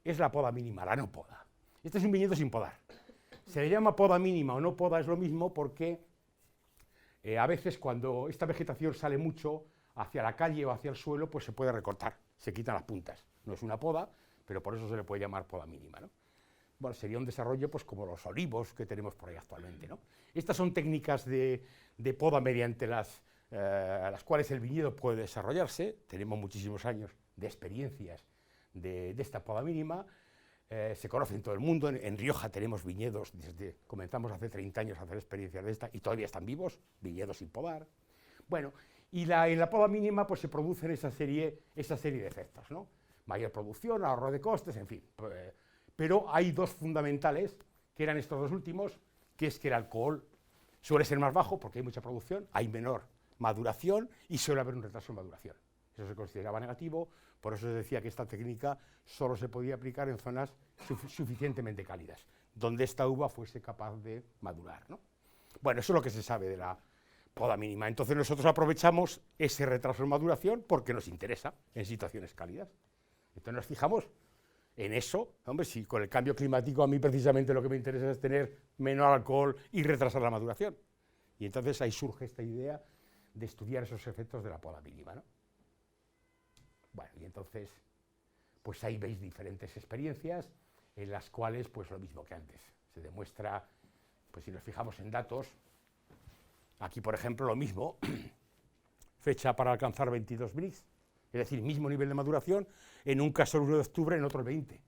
es la poda mínima, la no poda. Este es un viñedo sin podar. Se le llama poda mínima o no poda, es lo mismo porque a veces cuando esta vegetación sale mucho hacia la calle o hacia el suelo, pues se puede recortar, se quitan las puntas. No es una poda, pero por eso se le puede llamar poda mínima, ¿no? Bueno, sería un desarrollo pues como los olivos que tenemos por ahí actualmente, ¿no? Estas son técnicas de poda mediante las cuales el viñedo puede desarrollarse. Tenemos muchísimos años de experiencias de esta poda mínima. Se conoce en todo el mundo. En Rioja tenemos viñedos, comenzamos hace 30 años a hacer experiencias de esta y todavía están vivos, viñedos sin podar. Bueno, y en la poda mínima pues se producen esa serie de efectos, ¿no? Mayor producción, ahorro de costes, en fin. Pero hay dos fundamentales, que eran estos dos últimos, que es que el alcohol suele ser más bajo porque hay mucha producción, hay menor maduración y suele haber un retraso en maduración. Eso se consideraba negativo, por eso se decía que esta técnica solo se podía aplicar en zonas suficientemente cálidas, donde esta uva fuese capaz de madurar, ¿no? Bueno, eso es lo que se sabe de la poda mínima. Entonces nosotros aprovechamos ese retraso en maduración porque nos interesa en situaciones cálidas. Entonces nos fijamos en eso. Hombre, si con el cambio climático a mí precisamente lo que me interesa es tener menor alcohol y retrasar la maduración. Y entonces ahí surge esta idea de estudiar esos efectos de la poda mínima, ¿no? Bueno, y entonces, pues ahí veis diferentes experiencias en las cuales, pues lo mismo que antes, se demuestra, pues si nos fijamos en datos, aquí por ejemplo lo mismo, fecha para alcanzar 22 Brix, es decir, mismo nivel de maduración, en un caso el 1 de octubre, en otro el 20,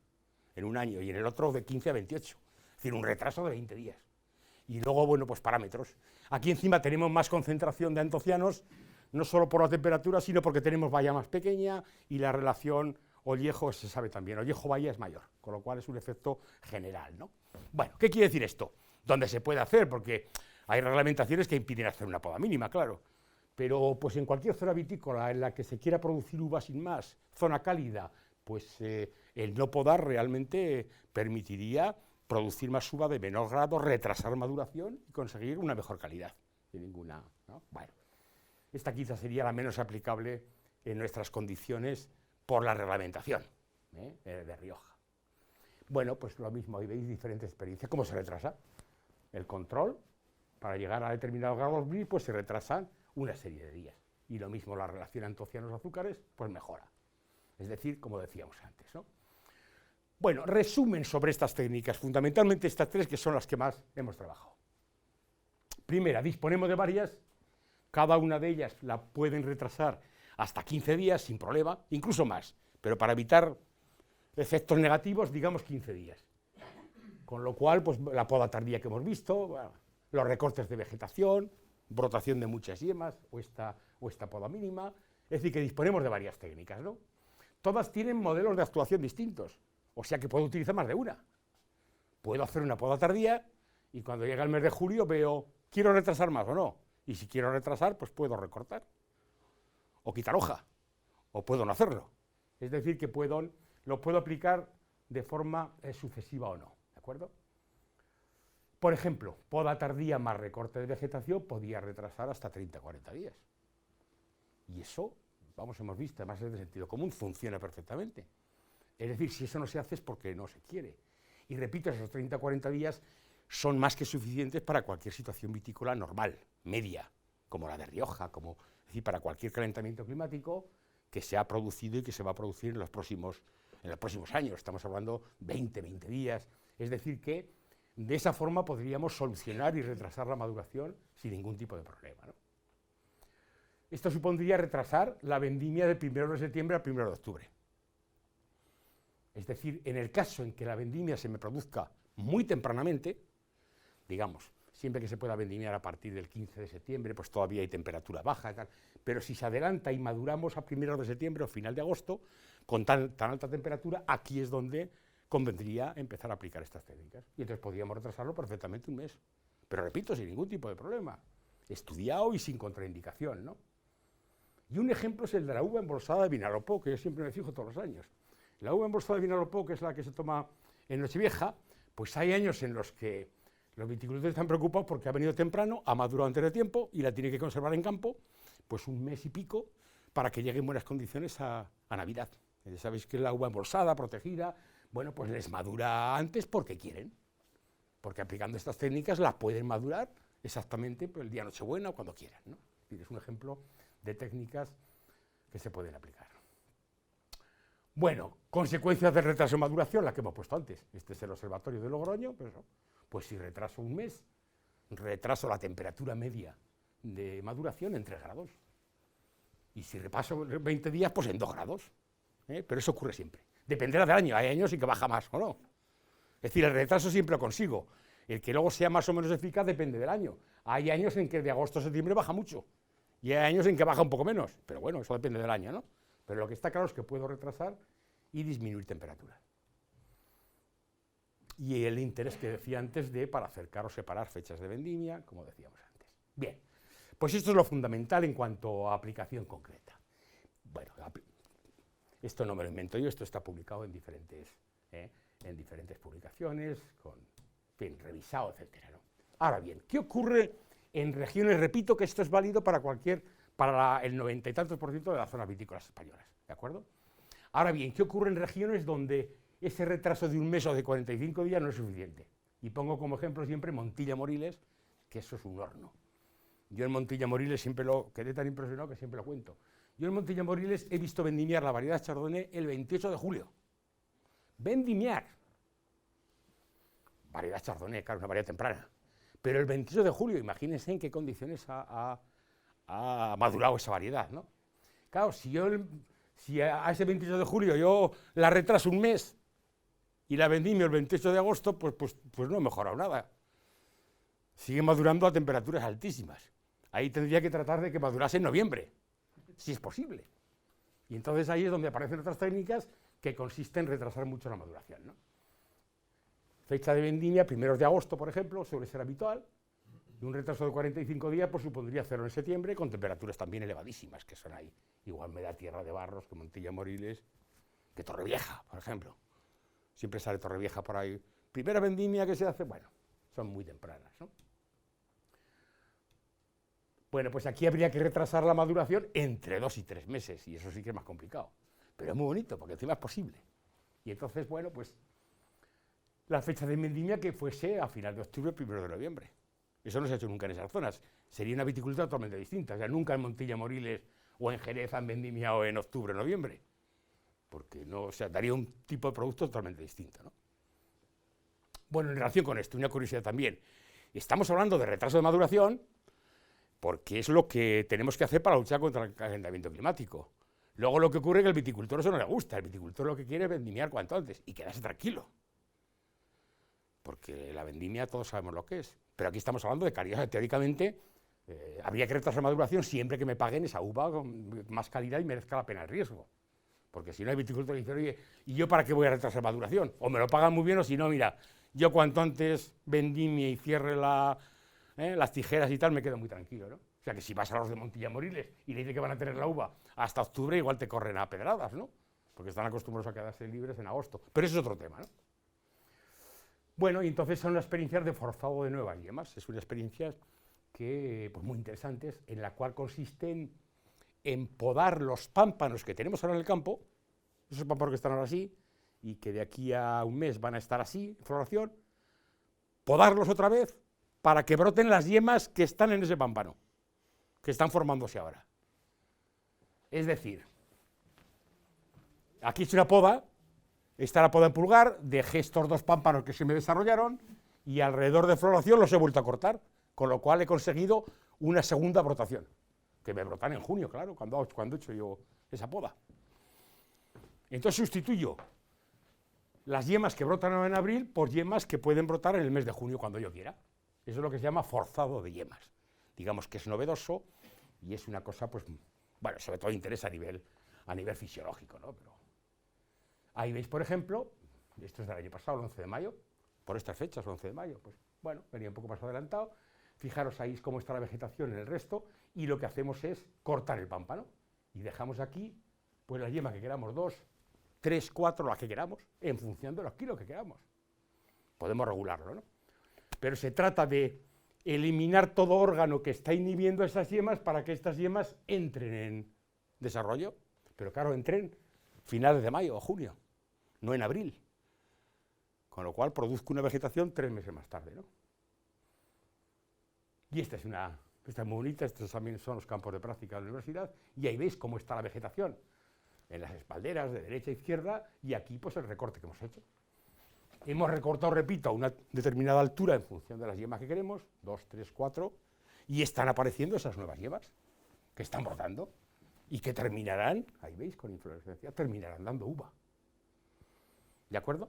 en un año, y en el otro de 15 a 28, es decir, un retraso de 20 días. Y luego, bueno, pues parámetros. Aquí encima tenemos más concentración de antocianos, no solo por la temperatura, sino porque tenemos valla más pequeña y la relación ollejo se sabe también, ollejo-valla es mayor, con lo cual es un efecto general, ¿no? Bueno, ¿qué quiere decir esto? ¿Dónde se puede hacer? Porque hay reglamentaciones que impiden hacer una poda mínima, claro, pero pues en cualquier zona vitícola en la que se quiera producir uva sin más, zona cálida, pues el no podar realmente permitiría producir más uva de menor grado, retrasar maduración y conseguir una mejor calidad, sin ninguna, ¿no? Bueno. Esta quizá sería la menos aplicable en nuestras condiciones por la reglamentación de Rioja. Bueno, pues lo mismo, ahí veis diferentes experiencias. ¿Cómo se retrasa? El control, para llegar a determinados grados Brix, pues se retrasan una serie de días. Y lo mismo la relación antocianos-azúcares, pues mejora. Es decir, como decíamos antes, ¿no? Bueno, resumen sobre estas técnicas, fundamentalmente estas tres que son las que más hemos trabajado. Primera, disponemos de varias. Cada una de ellas la pueden retrasar hasta 15 días sin problema, incluso más, pero para evitar efectos negativos, digamos 15 días. Con lo cual, pues la poda tardía que hemos visto, bueno, los recortes de vegetación, brotación de muchas yemas o esta poda mínima, es decir, que disponemos de varias técnicas, ¿no? Todas tienen modelos de actuación distintos, o sea que puedo utilizar más de una. Puedo hacer una poda tardía y cuando llega el mes de julio veo, ¿quiero retrasar más o no? Y si quiero retrasar, pues puedo recortar, o quitar hoja, o puedo no hacerlo. Es decir, que lo puedo aplicar de forma sucesiva o no, ¿de acuerdo? Por ejemplo, poda tardía más recorte de vegetación podía retrasar hasta 30 o 40 días. Y eso, vamos, hemos visto, además es de sentido común, funciona perfectamente. Es decir, si eso no se hace es porque no se quiere. Y repito, esos 30 o 40 días son más que suficientes para cualquier situación vitícola normal, media, como la de Rioja, es decir, para cualquier calentamiento climático que se ha producido y que se va a producir en los próximos años. Estamos hablando 20 días. Es decir, que de esa forma podríamos solucionar y retrasar la maduración sin ningún tipo de problema, ¿no? Esto supondría retrasar la vendimia del 1 de septiembre al 1 de octubre. Es decir, en el caso en que la vendimia se me produzca muy tempranamente, digamos, siempre que se pueda vendimiar a partir del 15 de septiembre, pues todavía hay temperatura baja y tal, pero si se adelanta y maduramos a 1 de septiembre o final de agosto, con tan alta temperatura, aquí es donde convendría empezar a aplicar estas técnicas. Y entonces podríamos retrasarlo perfectamente un mes. Pero repito, sin ningún tipo de problema, estudiado y sin contraindicación, ¿no? Y un ejemplo es el de la uva embolsada de Vinalopó, que yo siempre me fijo todos los años. La uva embolsada de Vinalopó, que es la que se toma en Nochevieja, pues hay años en los que los viticultores están preocupados porque ha venido temprano, ha madurado antes de tiempo y la tiene que conservar en campo, pues un mes y pico, para que llegue en buenas condiciones a Navidad. Ya sabéis que la uva embolsada, protegida, bueno, pues les madura antes porque quieren, porque aplicando estas técnicas la pueden madurar exactamente el día Nochebuena o cuando quieran, ¿no? Es un ejemplo de técnicas que se pueden aplicar. Bueno, consecuencias del retraso de maduración, la que hemos puesto antes. Este es el observatorio de Logroño, pues si retraso un mes, retraso la temperatura media de maduración en 3 grados. Y si repaso 20 días, pues en 2 grados. Pero eso ocurre siempre. Dependerá del año, hay años en que baja más o no. Es decir, el retraso siempre lo consigo. El que luego sea más o menos eficaz depende del año. Hay años en que de agosto a septiembre baja mucho. Y hay años en que baja un poco menos. Pero bueno, eso depende del año, ¿no? Pero lo que está claro es que puedo retrasar y disminuir temperaturas. Y el interés que decía antes para acercar o separar fechas de vendimia, como decíamos antes. Bien, pues esto es lo fundamental en cuanto a aplicación concreta. Bueno, esto no me lo invento yo, esto está publicado en diferentes publicaciones, revisado, etcétera, ¿no? Ahora bien, ¿qué ocurre en regiones? Repito que esto es válido para el 90 y tantos % de las zonas vitícolas españolas, ¿de acuerdo? Ahora bien, ¿qué ocurre en regiones donde ese retraso de un mes o de 45 días no es suficiente? Y pongo como ejemplo siempre Montilla-Moriles, que eso es un horno. Yo en Montilla-Moriles siempre quedé tan impresionado que siempre lo cuento. Yo en Montilla-Moriles he visto vendimiar la variedad Chardonnay el 28 de julio. Vendimiar. Variedad Chardonnay, claro, una variedad temprana. Pero el 28 de julio, imagínense en qué condiciones ha madurado esa variedad, ¿no? Claro, si a ese 28 de julio yo la retraso un mes y la vendimio el 28 de agosto, pues no he mejorado nada. Sigue madurando a temperaturas altísimas. Ahí tendría que tratar de que madurase en noviembre, si es posible. Y entonces ahí es donde aparecen otras técnicas que consisten en retrasar mucho la maduración, ¿no? Fecha de vendimia, 1 de agosto, por ejemplo, suele ser habitual, y un retraso de 45 días pues supondría hacerlo en septiembre, con temperaturas también elevadísimas, que son ahí. Igual me da Tierra de Barros, que Montilla-Moriles, que Torrevieja, por ejemplo. Siempre sale Torrevieja por ahí. Primera vendimia que se hace, bueno, son muy tempranas, ¿no? Bueno, pues aquí habría que retrasar la maduración entre 2 y 3 meses, y eso sí que es más complicado. Pero es muy bonito, porque encima es posible. Y entonces, bueno, pues la fecha de vendimia que fuese a final de octubre, 1 de noviembre. Eso no se ha hecho nunca en esas zonas. Sería una viticultura totalmente distinta. O sea, nunca en Montilla-Moriles o en Jerez han vendimiado en octubre o noviembre. Porque no, o sea, daría un tipo de producto totalmente distinto, ¿no? Bueno, en relación con esto, una curiosidad también. Estamos hablando de retraso de maduración porque es lo que tenemos que hacer para luchar contra el calentamiento climático. Luego lo que ocurre es que al viticultor eso no le gusta. El viticultor lo que quiere es vendimiar cuanto antes y quedarse tranquilo. Porque la vendimia todos sabemos lo que es. Pero aquí estamos hablando de calidad. Teóricamente, habría que retrasar maduración siempre que me paguen esa uva con más calidad y merezca la pena el riesgo. Porque si no, el viticultor dice, oye, ¿y yo para qué voy a retrasar maduración? O me lo pagan muy bien, o si no, mira, yo cuanto antes vendimie y cierre las tijeras y tal, me quedo muy tranquilo, ¿no? O sea, que si vas a los de Montilla-Moriles y le dices que van a tener la uva hasta octubre, igual te corren a pedradas, ¿no? Porque están acostumbrados a quedarse libres en agosto. Pero eso es otro tema, ¿no? Bueno, y entonces son unas experiencias de forzado de nuevas yemas. Es una experiencia que, pues, muy interesantes, en la cual consisten en podar los pámpanos que tenemos ahora en el campo, esos pámpanos que están ahora así, y que de aquí a un mes van a estar así, en floración, podarlos otra vez para que broten las yemas que están en ese pámpano, que están formándose ahora. Es decir, aquí es una poda, está la poda en pulgar, dejé estos 2 pámpanos que se me desarrollaron y alrededor de floración los he vuelto a cortar, con lo cual he conseguido una segunda brotación, que me brotan en junio, claro, cuando he hecho yo esa poda. Entonces sustituyo las yemas que brotan en abril por yemas que pueden brotar en el mes de junio cuando yo quiera. Eso es lo que se llama forzado de yemas. Digamos que es novedoso y es una cosa, pues, bueno, sobre todo interesa a nivel fisiológico, ¿no? Pero ahí veis, por ejemplo, esto es del año pasado, el 11 de mayo, por estas fechas, el 11 de mayo, pues bueno, venía un poco más adelantado. Fijaros ahí cómo está la vegetación en el resto y lo que hacemos es cortar el pámpano y dejamos aquí pues la yema que queramos, 2, 3, 4, las que queramos, en función de los kilos que queramos. Podemos regularlo, ¿no? Pero se trata de eliminar todo órgano que está inhibiendo esas yemas para que estas yemas entren en desarrollo, pero claro, entren finales de mayo o junio, no en abril, con lo cual produzco una vegetación 3 meses más tarde, ¿no? Y esta es Esta es muy bonita, estos también son los campos de práctica de la universidad, y ahí veis cómo está la vegetación, en las espalderas de derecha a izquierda, y aquí pues el recorte que hemos hecho. Hemos recortado, repito, a una determinada altura en función de las yemas que queremos, 2, 3, 4, y están apareciendo esas nuevas yemas que están brotando y que terminarán, ahí veis, con inflorescencia, terminarán dando uva. ¿De acuerdo?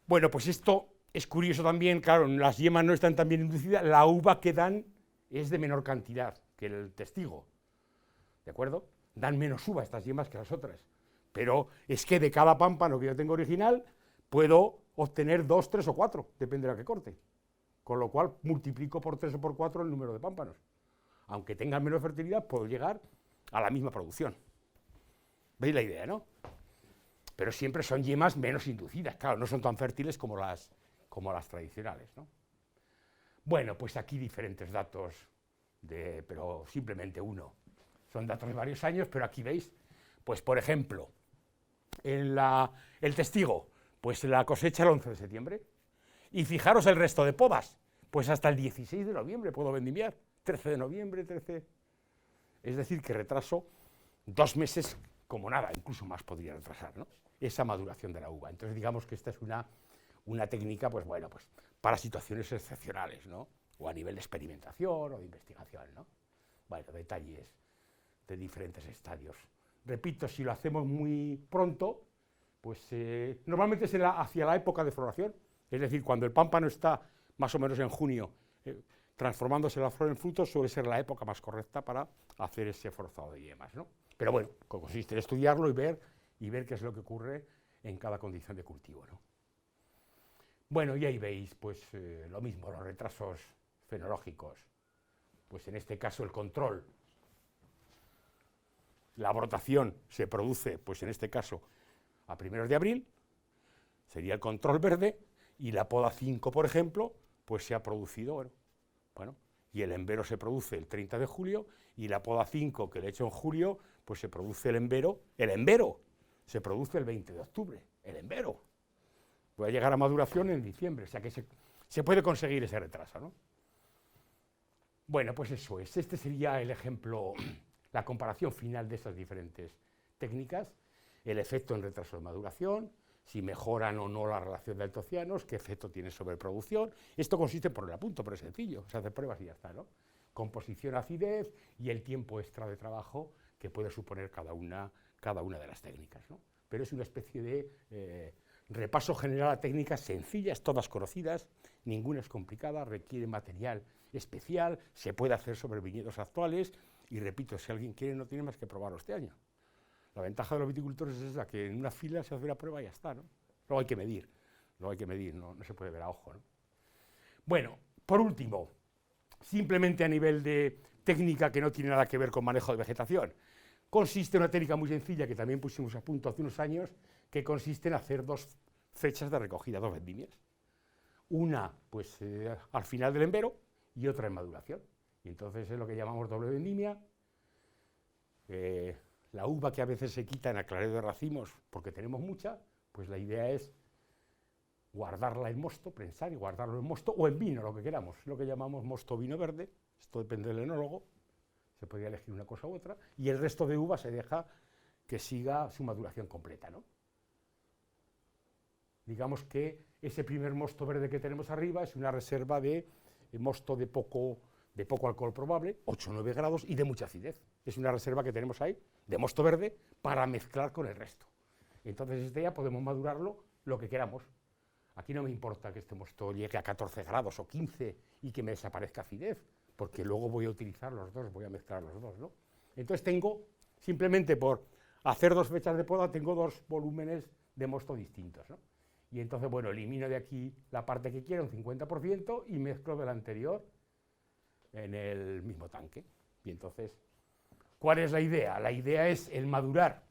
Bueno, pues esto es curioso también, claro, las yemas no están tan bien inducidas, la uva que dan es de menor cantidad que el testigo. ¿De acuerdo? Dan menos uva estas yemas que las otras. Pero es que de cada pámpano que yo tengo original, puedo obtener 2, 3 o 4, depende de la que corte. Con lo cual multiplico por 3 o por 4 el número de pámpanos. Aunque tengan menos fertilidad, puedo llegar a la misma producción. ¿Veis la idea, no? Pero siempre son yemas menos inducidas, claro, no son tan fértiles como las tradicionales, ¿no? Bueno, pues aquí diferentes datos, pero simplemente uno. Son datos de varios años, pero aquí veis, pues por ejemplo, el testigo, pues la cosecha el 11 de septiembre. Y fijaros el resto de podas, pues hasta el 16 de noviembre puedo vendimiar, 13 de noviembre, 13... Es decir, que retraso 2 meses como nada, incluso más podría retrasar, ¿no? Esa maduración de la uva. Entonces digamos que esta es una técnica, pues bueno, pues para situaciones excepcionales, ¿no? O a nivel de experimentación o de investigación, ¿no? Bueno, detalles de diferentes estadios. Repito, si lo hacemos muy pronto, pues normalmente es hacia la época de floración, es decir, cuando el pámpano está más o menos en junio transformándose la flor en fruto, suele ser la época más correcta para hacer ese forzado de yemas, ¿no? Pero bueno, consiste en estudiarlo y ver qué es lo que ocurre en cada condición de cultivo, ¿no? Bueno, y ahí veis, pues lo mismo, los retrasos fenológicos, pues en este caso el control. La brotación se produce, pues en este caso, a primeros de abril, sería el control verde, y la poda 5, por ejemplo, pues se ha producido, bueno, y el embero se produce el 30 de julio, y la poda 5 que le he hecho en julio, pues se produce el embero se produce el 20 de octubre, el embero. Puede llegar a maduración en diciembre, o sea que se puede conseguir ese retraso, ¿no? Bueno, pues eso es, este sería el ejemplo, la comparación final de estas diferentes técnicas, el efecto en retraso de maduración, si mejoran o no la relación de antocianos, qué efecto tiene sobre producción. Esto consiste por el apunto, pero es sencillo, se hace pruebas y ya está, ¿no? Composición, acidez y el tiempo extra de trabajo que puede suponer cada una de las técnicas, ¿no? Pero es una especie de repaso general a técnicas sencillas, todas conocidas, ninguna es complicada, requiere material especial, se puede hacer sobre viñedos actuales y repito, si alguien quiere no tiene más que probarlo este año. La ventaja de los viticultores es esa, que en una fila se hace una prueba y ya está, ¿no? Luego hay que medir, no se puede ver a ojo, ¿no? Bueno, por último, simplemente a nivel de técnica que no tiene nada que ver con manejo de vegetación, consiste en una técnica muy sencilla que también pusimos a punto hace unos años, que consiste en hacer 2 fechas de recogida, 2 vendimias. Una, pues, al final del embero y otra en maduración. Y entonces es lo que llamamos doble vendimia. La uva que a veces se quita en aclareo de racimos porque tenemos mucha, pues la idea es guardarla en mosto, prensar y guardarlo en mosto o en vino, lo que queramos, lo que llamamos mosto vino verde. Esto depende del enólogo, se podría elegir una cosa u otra, y el resto de uva se deja que siga su maduración completa, ¿no? Digamos que ese primer mosto verde que tenemos arriba es una reserva de mosto de poco alcohol probable, 8 o 9 grados y de mucha acidez. Es una reserva que tenemos ahí de mosto verde para mezclar con el resto. Entonces este ya podemos madurarlo lo que queramos. Aquí no me importa que este mosto llegue a 14 grados o 15 y que me desaparezca acidez, porque luego voy a utilizar los dos, voy a mezclar los dos, ¿no? Entonces tengo, simplemente por hacer 2 fechas de poda, tengo 2 volúmenes de mosto distintos, ¿no? Y entonces, bueno, elimino de aquí la parte que quiero, un 50%, y mezclo del anterior en el mismo tanque. Y entonces, ¿cuál es la idea? La idea es el madurar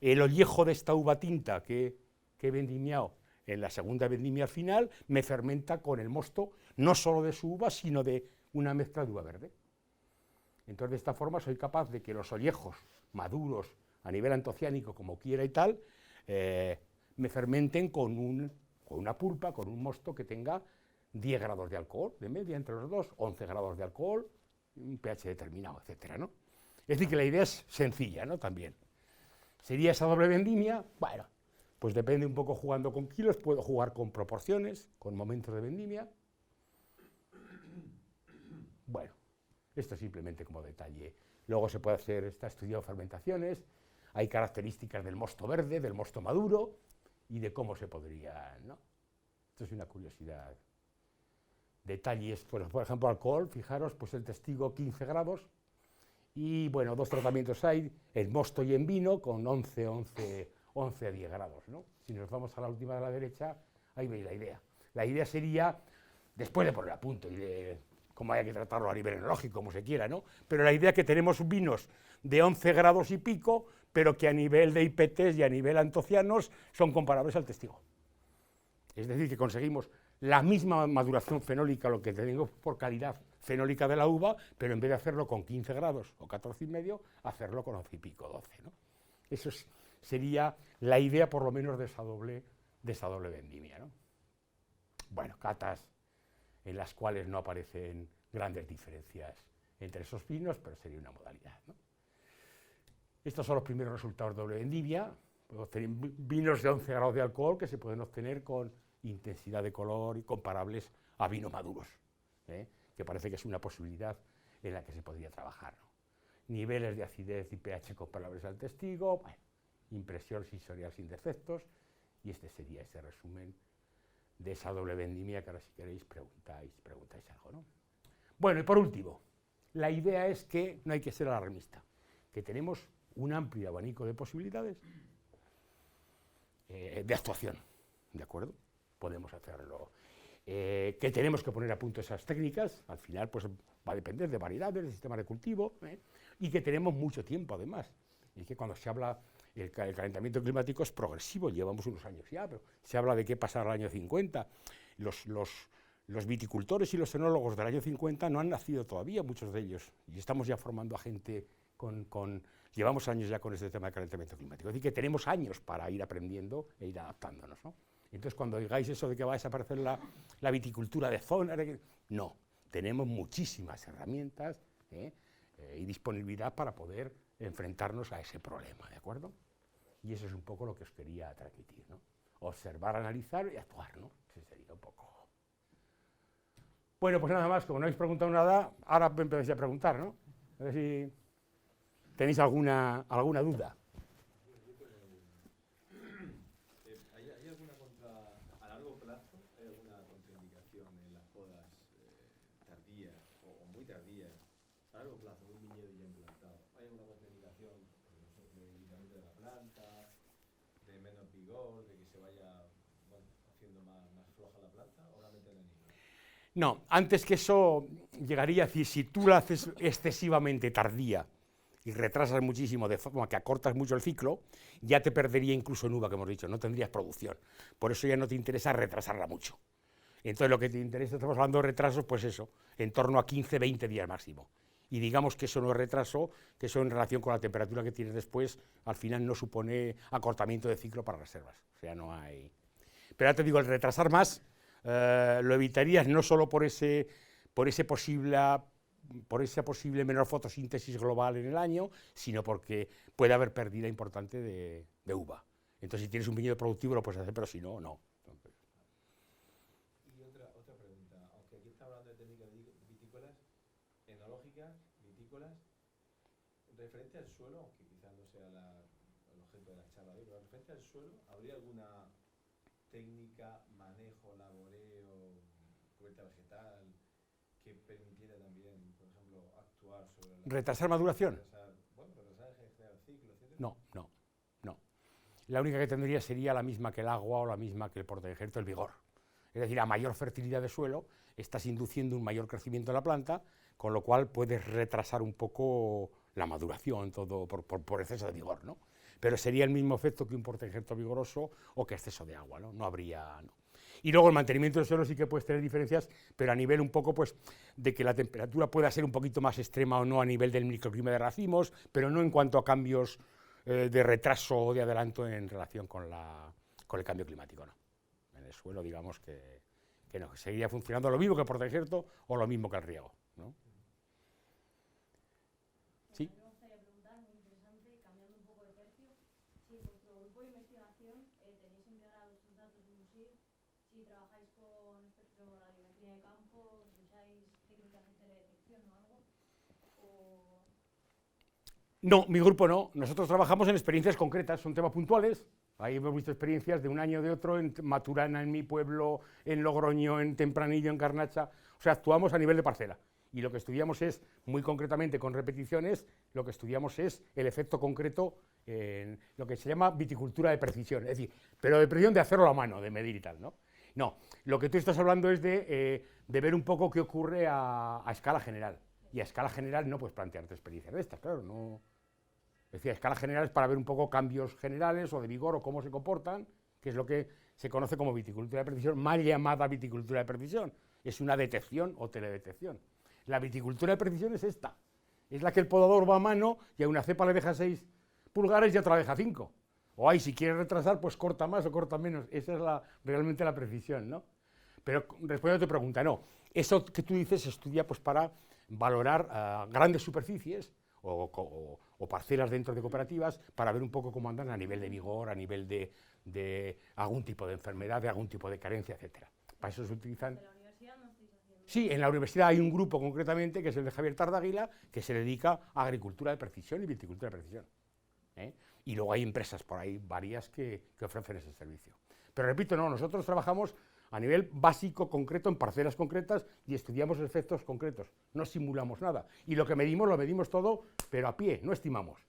el ollejo de esta uva tinta que he vendimiado en la segunda vendimia final, me fermenta con el mosto, no solo de su uva, sino de una mezcla de uva verde. Entonces, de esta forma, soy capaz de que los ollejos maduros a nivel antociánico, como quiera y tal, me fermenten con una pulpa, con un mosto que tenga 10 grados de alcohol, de media entre los dos, 11 grados de alcohol, un pH determinado, etcétera, ¿no? Es decir, que la idea es sencilla, ¿no? También. ¿Sería esa doble vendimia? Bueno, pues depende un poco jugando con kilos, puedo jugar con proporciones, con momentos de vendimia. Bueno, esto simplemente como detalle. Luego se puede hacer, está estudiado fermentaciones, hay características del mosto verde, del mosto maduro y de cómo se podría, ¿no? Esto es una curiosidad. Detalles, pues, por ejemplo, alcohol, fijaros, pues el testigo 15 grados y, bueno, dos tratamientos hay, en mosto y en vino, con 11 a 10 grados, ¿no? Si nos vamos a la última de la derecha, ahí veis la idea. La idea sería, después de poner a punto y de cómo haya que tratarlo a nivel enológico, como se quiera, ¿no? Pero la idea es que tenemos vinos de 11 grados y pico, pero que a nivel de IPTs y a nivel antocianos son comparables al testigo. Es decir, que conseguimos la misma maduración fenólica, lo que tenemos por calidad fenólica de la uva, pero en vez de hacerlo con 15 grados o 14 y medio, hacerlo con 11 y pico, 12, ¿no? Eso sería la idea, por lo menos, de esa doble vendimia, ¿no? Bueno, catas en las cuales no aparecen grandes diferencias entre esos vinos, pero sería una modalidad, ¿no? Estos son los primeros resultados de doble vendimia. Podemos tener vinos de 11 grados de alcohol que se pueden obtener con intensidad de color y comparables a vinos maduros, que parece que es una posibilidad en la que se podría trabajar, ¿no? Niveles de acidez y pH comparables al testigo, bueno, impresión sensorial sin defectos, y este sería ese resumen de esa doble vendimia que ahora, si queréis, preguntáis algo, ¿no? Bueno, y por último, la idea es que no hay que ser alarmista, que tenemos un amplio abanico de posibilidades de actuación, ¿de acuerdo? Podemos hacerlo. Que tenemos que poner a punto esas técnicas, al final pues va a depender de variedades, de sistemas de cultivo, y que tenemos mucho tiempo además. Y que cuando se habla, el calentamiento climático es progresivo, llevamos unos años ya, pero se habla de qué pasará al año 50. Los viticultores y los enólogos del año 50 no han nacido todavía, muchos de ellos, y estamos ya formando a gente llevamos años ya con este tema de calentamiento climático. Es decir, que tenemos años para ir aprendiendo e ir adaptándonos, ¿no? Entonces, cuando digáis eso de que va a desaparecer la viticultura de zona, no, tenemos muchísimas herramientas y disponibilidad para poder enfrentarnos a ese problema, ¿de acuerdo? Y eso es un poco lo que os quería transmitir, ¿no? Observar, analizar y actuar, ¿no? Ese sería un poco. Bueno, pues nada más, como no habéis preguntado nada, ahora me empezáis a preguntar, ¿no? A ver si tenéis alguna duda. ¿Hay alguna a largo plazo, hay alguna contraindicación en las podas tardías o muy tardías, a largo plazo, de un viñedo ya implantado? ¿Hay alguna contraindicación de debilitamiento de la planta, de menos vigor, de que se vaya haciendo más floja la planta, o realmente no hay ninguna? No, antes que eso llegaría a decir, si tú la haces excesivamente tardía y retrasas muchísimo, de forma que acortas mucho el ciclo, ya te perdería incluso en uva, que hemos dicho, no tendrías producción. Por eso ya no te interesa retrasarla mucho. Entonces lo que te interesa, estamos hablando de retrasos, pues eso, en torno a 15, 20 días máximo. Y digamos que eso no es retraso, que eso en relación con la temperatura que tienes después, al final no supone acortamiento de ciclo para reservas. O sea, no hay. Pero ya te digo, el retrasar más lo evitarías no solo por esa posible menor fotosíntesis global en el año, sino porque puede haber pérdida importante de uva. Entonces, si tienes un viñedo productivo lo puedes hacer, pero si no, no. Y otra pregunta, aunque aquí está hablando de técnicas vitícolas, enológicas, vitícolas, referente al suelo, aunque quizás no sea el objeto de la charla de hoy, pero referente al suelo, ¿habría alguna técnica, manejo, laboreo, cubierta vegetal, que permitiera también, por ejemplo, actuar sobre la... ¿Retrasar maduración? Retrasar el ciclo, etc. No. La única que tendría sería la misma que el agua o la misma que el portainjerto, el vigor. Es decir, a mayor fertilidad de suelo, estás induciendo un mayor crecimiento de la planta, con lo cual puedes retrasar un poco la maduración, todo por exceso de vigor, ¿no? Pero sería el mismo efecto que un portainjerto vigoroso o que exceso de agua, ¿no? No habría... No. Y luego el mantenimiento del suelo sí que puedes tener diferencias, pero a nivel un poco, pues, de que la temperatura pueda ser un poquito más extrema o no a nivel del microclima de racimos, pero no en cuanto a cambios de retraso o de adelanto en relación con el cambio climático, ¿no? En el suelo, digamos que que no, que seguiría funcionando lo mismo que por desierto o lo mismo que el riego, ¿no? Sí. Me gustaría preguntar, muy interesante, cambiando un poco de tercio, si en vuestro grupo de investigación tenéis integrados tus datos de museo, si trabajáis con espectroradiometría de campo, usáis técnicas de teledetección o algo, o... No, mi grupo no. Nosotros trabajamos en experiencias concretas, son temas puntuales. Ahí hemos visto experiencias de un año, de otro, en Maturana, en mi pueblo, en Logroño, en Tempranillo, en Garnacha. O sea, actuamos a nivel de parcela. Y lo que estudiamos es, muy concretamente con repeticiones, lo que estudiamos es el efecto concreto en lo que se llama viticultura de precisión. Es decir, pero de precisión de hacerlo a mano, de medir y tal, ¿no? No, lo que tú estás hablando es de ver un poco qué ocurre a escala general. Y a escala general no puedes plantearte experiencias de estas, claro, no... Es decir, a escala general es para ver un poco cambios generales o de vigor o cómo se comportan, que es lo que se conoce como viticultura de precisión, mal llamada viticultura de precisión. Es una detección o teledetección. La viticultura de precisión es esta. Es la que el podador va a mano y a una cepa le deja 6 pulgares y a otra le deja 5. O ahí, si quiere retrasar, pues corta más o corta menos. Esa es realmente la precisión, ¿no? Pero respondiendo a tu pregunta, no. Eso que tú dices se estudia pues, para valorar grandes superficies o parcelas dentro de cooperativas para ver un poco cómo andan a nivel de vigor, a nivel de algún tipo de enfermedad, de algún tipo de carencia, etcétera. Para eso se utilizan... ¿De la universidad no estáis haciendo? Sí, en la universidad hay un grupo concretamente, que es el de Javier Tardaguila, que se dedica a agricultura de precisión y viticultura de precisión. Y luego hay empresas por ahí, varias, que ofrecen ese servicio. Pero repito, no, nosotros trabajamos a nivel básico, concreto, en parcelas concretas y estudiamos efectos concretos. No simulamos nada. Y lo que medimos, lo medimos todo, pero a pie, no estimamos.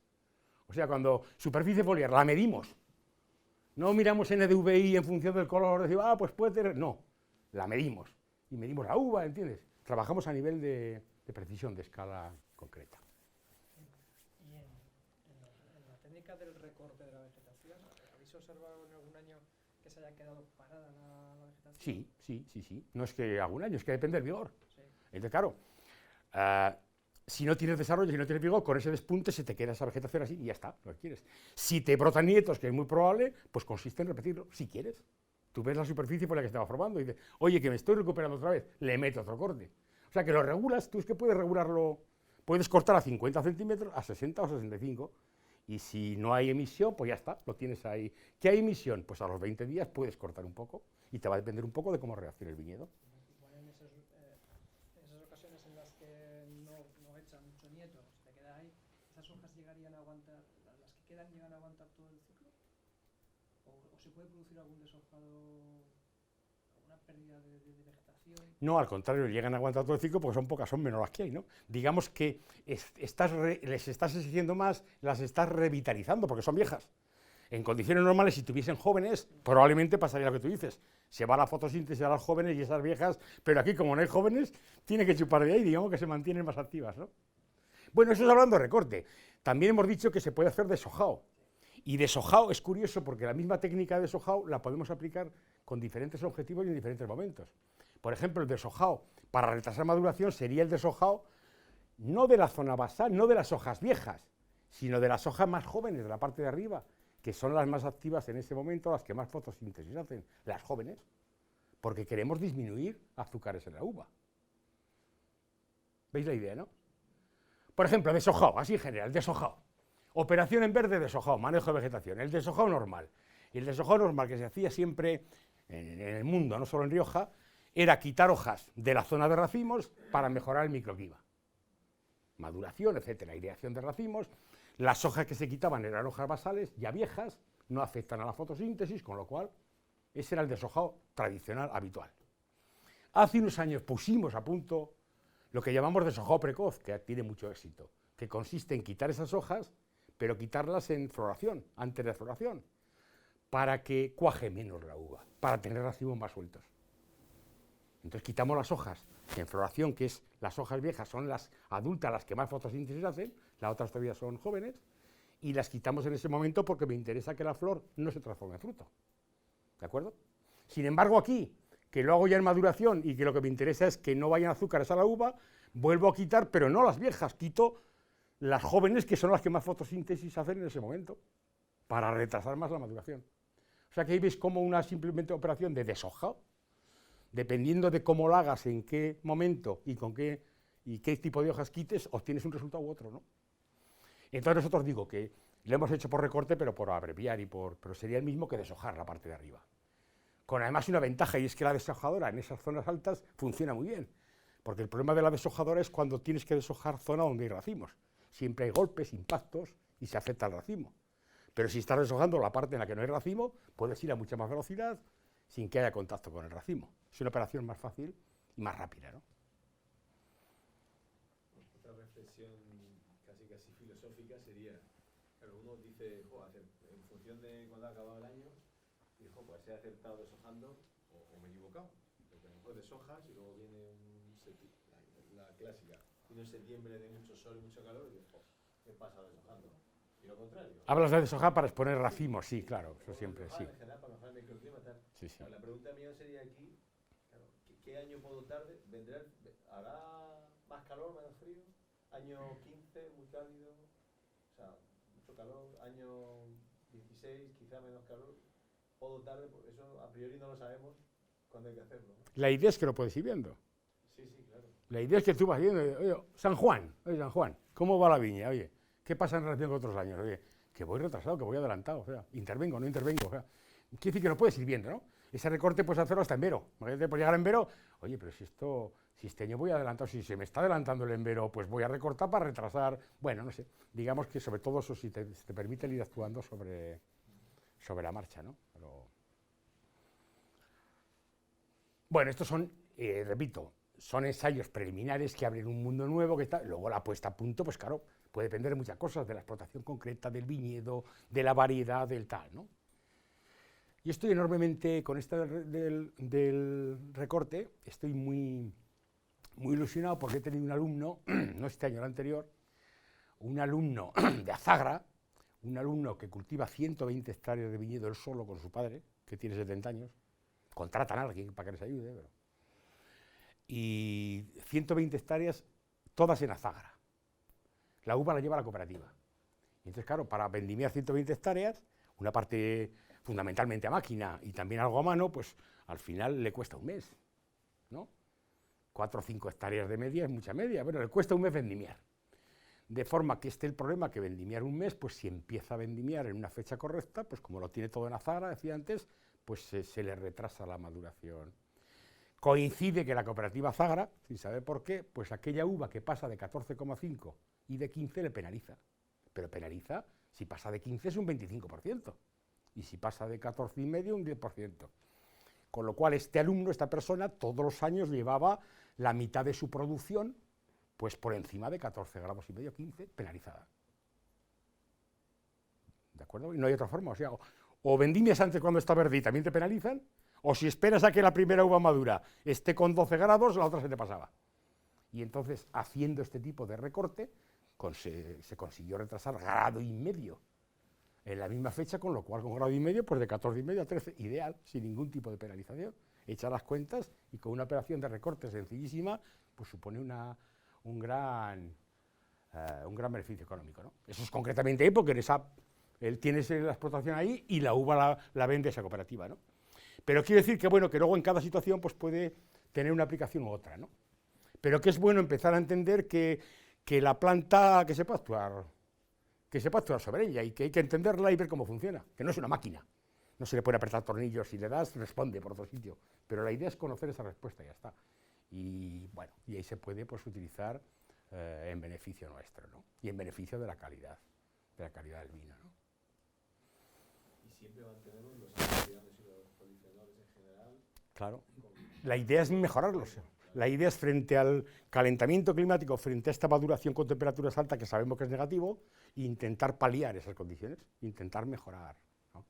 O sea, cuando superficie foliar, la medimos. No miramos NDVI en función del color, decimos, pues puede tener... No, la medimos. Y medimos la uva, ¿entiendes? Trabajamos a nivel de precisión, de escala concreta. Y en la técnica del recorte de la vegetación, ¿habéis observado en algún año que se haya quedado parada la vegetación? Sí. No es que algún año, es que depende del vigor. Sí. Entonces, claro, si no tienes desarrollo, si no tienes vigor, con ese despunte se te queda esa vegetación así y ya está, lo que quieres. Si te brotan nietos, que es muy probable, pues consiste en repetirlo, si quieres. Tú ves la superficie por la que estaba formando y dices, oye, que me estoy recuperando otra vez, le meto otro corte. O sea, que lo regulas, tú es que puedes regularlo, puedes cortar a 50 centímetros, a 60 o 65, y si no hay emisión, pues ya está, lo tienes ahí. ¿Qué hay emisión? Pues a los 20 días puedes cortar un poco, y te va a depender un poco de cómo reaccione el viñedo. Igual en esas ocasiones en las que no echan mucho nieto, se te queda ahí, ¿esas hojas llegarían a aguantar, las que quedan llegan a aguantar todo el ciclo? ¿O se puede producir algún deshojado, alguna pérdida de vegetación? No, al contrario, llegan a aguantar todo el ciclo porque son pocas, son menos las que hay, ¿no? Digamos que les estás exigiendo más, las estás revitalizando porque son viejas. En condiciones normales, si tuviesen jóvenes, probablemente pasaría lo que tú dices. Se va la fotosíntesis a las jóvenes y esas viejas, pero aquí como no hay jóvenes, tiene que chupar de ahí, digamos que se mantienen más activas, ¿no? Bueno, eso es hablando de recorte. También hemos dicho que se puede hacer deshojado. Y deshojado es curioso porque la misma técnica de deshojado la podemos aplicar con diferentes objetivos y en diferentes momentos. Por ejemplo, el deshojado para retrasar maduración sería el deshojado no de la zona basal, no de las hojas viejas, sino de las hojas más jóvenes, de la parte de arriba, que son las más activas en ese momento, las que más fotosíntesis hacen, las jóvenes, porque queremos disminuir azúcares en la uva. ¿Veis la idea, no? Por ejemplo, deshojado, así en general, deshojado. Operación en verde, deshojado, manejo de vegetación. El deshojado normal. Y el deshojado normal que se hacía siempre en el mundo, no solo en Rioja, era quitar hojas de la zona de racimos para mejorar el microclima. Maduración, etcétera, aireación de racimos. Las hojas que se quitaban eran hojas basales, ya viejas, no afectan a la fotosíntesis, con lo cual ese era el deshojado tradicional, habitual. Hace unos años pusimos a punto lo que llamamos deshojado precoz, que tiene mucho éxito, que consiste en quitar esas hojas, pero quitarlas en floración, antes de floración, para que cuaje menos la uva, para tener racimos más sueltos. Entonces quitamos las hojas en floración, que es las hojas viejas, son las adultas las que más fotosíntesis hacen, las otras todavía son jóvenes, y las quitamos en ese momento porque me interesa que la flor no se transforme en fruto. ¿De acuerdo? Sin embargo, aquí, que lo hago ya en maduración y que lo que me interesa es que no vayan azúcares a la uva, vuelvo a quitar, pero no las viejas, quito las jóvenes, que son las que más fotosíntesis hacen en ese momento, para retrasar más la maduración. O sea que ahí veis como una simplemente operación de deshojado, dependiendo de cómo lo hagas, en qué momento y qué tipo de hojas quites, obtienes un resultado u otro, ¿no? Entonces nosotros digo que lo hemos hecho por recorte, pero por abreviar, pero sería el mismo que deshojar la parte de arriba. Con además una ventaja, y es que la deshojadora en esas zonas altas funciona muy bien, porque el problema de la deshojadora es cuando tienes que deshojar zona donde hay racimos. Siempre hay golpes, impactos y se afecta al racimo. Pero si estás deshojando la parte en la que no hay racimo, puedes ir a mucha más velocidad sin que haya contacto con el racimo. Es una operación más fácil y más rápida, ¿no? Otra reflexión casi filosófica sería, claro, uno dice, en función de cuando ha acabado el año, dijo, pues he acertado deshojando o me he equivocado. Porque a lo mejor deshojas y luego viene la clásica, viene un septiembre de mucho sol y mucho calor y dices, he pasado deshojando. Y lo contrario. Hablas de deshojar para exponer racimos, sí, claro, eso siempre, sí. En general, para mejorar el microclima, tal. Sí, sí. Claro, la pregunta mía sería aquí, claro, ¿qué año puedo tarde? ¿Habrá más calor, menos frío? ¿Año 15, muy cálido? O sea, mucho calor. ¿Año 16, quizá menos calor? ¿Puedo tarde? Pues eso a priori no lo sabemos cuándo hay que hacerlo, ¿no? La idea es que lo puedes ir viendo. Sí, claro. La idea es que tú vas viendo, oye, San Juan, ¿cómo va la viña? Oye, ¿qué pasa en relación con otros años? Oye, que voy retrasado, que voy adelantado, o sea, intervengo, no intervengo, o sea, quiere decir que lo puedes ir viendo, ¿no? Ese recorte puedes hacerlo hasta envero. Imagínate, pues llegar a envero, oye, pero si este año voy adelantado, si se me está adelantando el envero, pues voy a recortar para retrasar, bueno, no sé, digamos que sobre todo eso sí te permite ir actuando sobre la marcha, ¿no? Bueno, estos son, repito, son ensayos preliminares que abren un mundo nuevo, luego la puesta a punto, pues claro, puede depender de muchas cosas, de la explotación concreta, del viñedo, de la variedad, del tal, ¿no? Y estoy enormemente, con esto del recorte, estoy muy ilusionado porque he tenido un alumno, no este año, el anterior, un alumno de Azagra, un alumno que cultiva 120 hectáreas de viñedo él solo con su padre, que tiene 70 años, contratan a alguien para que les ayude, y 120 hectáreas, todas en Azagra. La uva la lleva la cooperativa. Y entonces, claro, para vendimiar 120 hectáreas, una parte fundamentalmente a máquina y también algo a mano, pues al final le cuesta un mes, ¿no? 4 o 5 hectáreas de media es mucha media, bueno, le cuesta un mes vendimiar. De forma que el problema que vendimiar un mes, pues si empieza a vendimiar en una fecha correcta, pues como lo tiene todo en Azagra, decía antes, pues se le retrasa la maduración. Coincide que la cooperativa Azagra, sin saber por qué, pues aquella uva que pasa de 14,5 y de 15 le penaliza. Pero penaliza, si pasa de 15 es un 25%, y si pasa de 14,5 un 10%. Con lo cual este alumno, esta persona, todos los años llevaba la mitad de su producción, pues por encima de 14,5 gramos, 15, penalizada. ¿De acuerdo? Y no hay otra forma, o sea, o vendimias antes cuando está verde y también te penalizan, o si esperas a que la primera uva madura esté con 12 grados, la otra se te pasaba. Y entonces, haciendo este tipo de recorte, se consiguió retrasar 1,5 grados en la misma fecha, con lo cual con 1,5 grados, pues de 14,5 a 13, ideal, sin ningún tipo de penalización. Echa las cuentas y con una operación de recorte sencillísima, pues supone un gran beneficio económico, ¿no? Eso es concretamente ahí, porque él tiene la explotación ahí y la uva la vende esa cooperativa, ¿no? Pero quiero decir que, bueno, que luego en cada situación pues puede tener una aplicación u otra, ¿no? Pero que es bueno empezar a entender que la planta, que se puede actuar sobre ella y que hay que entenderla y ver cómo funciona, que no es una máquina. No se le puede apretar tornillos, si le das, responde por otro sitio. Pero la idea es conocer esa respuesta y ya está. Y bueno, y ahí se puede pues utilizar en beneficio nuestro, ¿no? Y en beneficio de la calidad del vino, ¿no? Y siempre mantenemos los antioxidantes y los polifenoles en general. Claro. La idea es mejorarlos. La idea es, frente al calentamiento climático, frente a esta maduración con temperaturas altas, que sabemos que es negativo, intentar paliar esas condiciones, intentar mejorar, ¿no?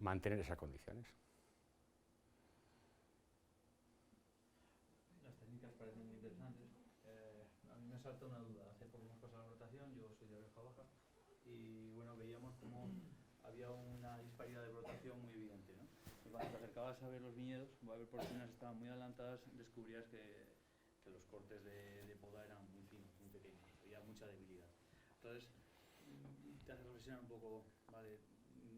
Mantener esas condiciones. Las técnicas parecen muy interesantes. A mí me salta una duda. Hace poco hemos pasado la rotación, yo soy de Rioja Baja, y bueno, veíamos como había una disparidad de brotación muy evidente, ¿no? Y cuando te acercabas a ver los viñedos, a ver porciones estaban muy adelantadas, descubrías que los cortes de poda eran muy finos, muy pequeños, había mucha debilidad. Entonces, te hace reflexionar un poco, vale,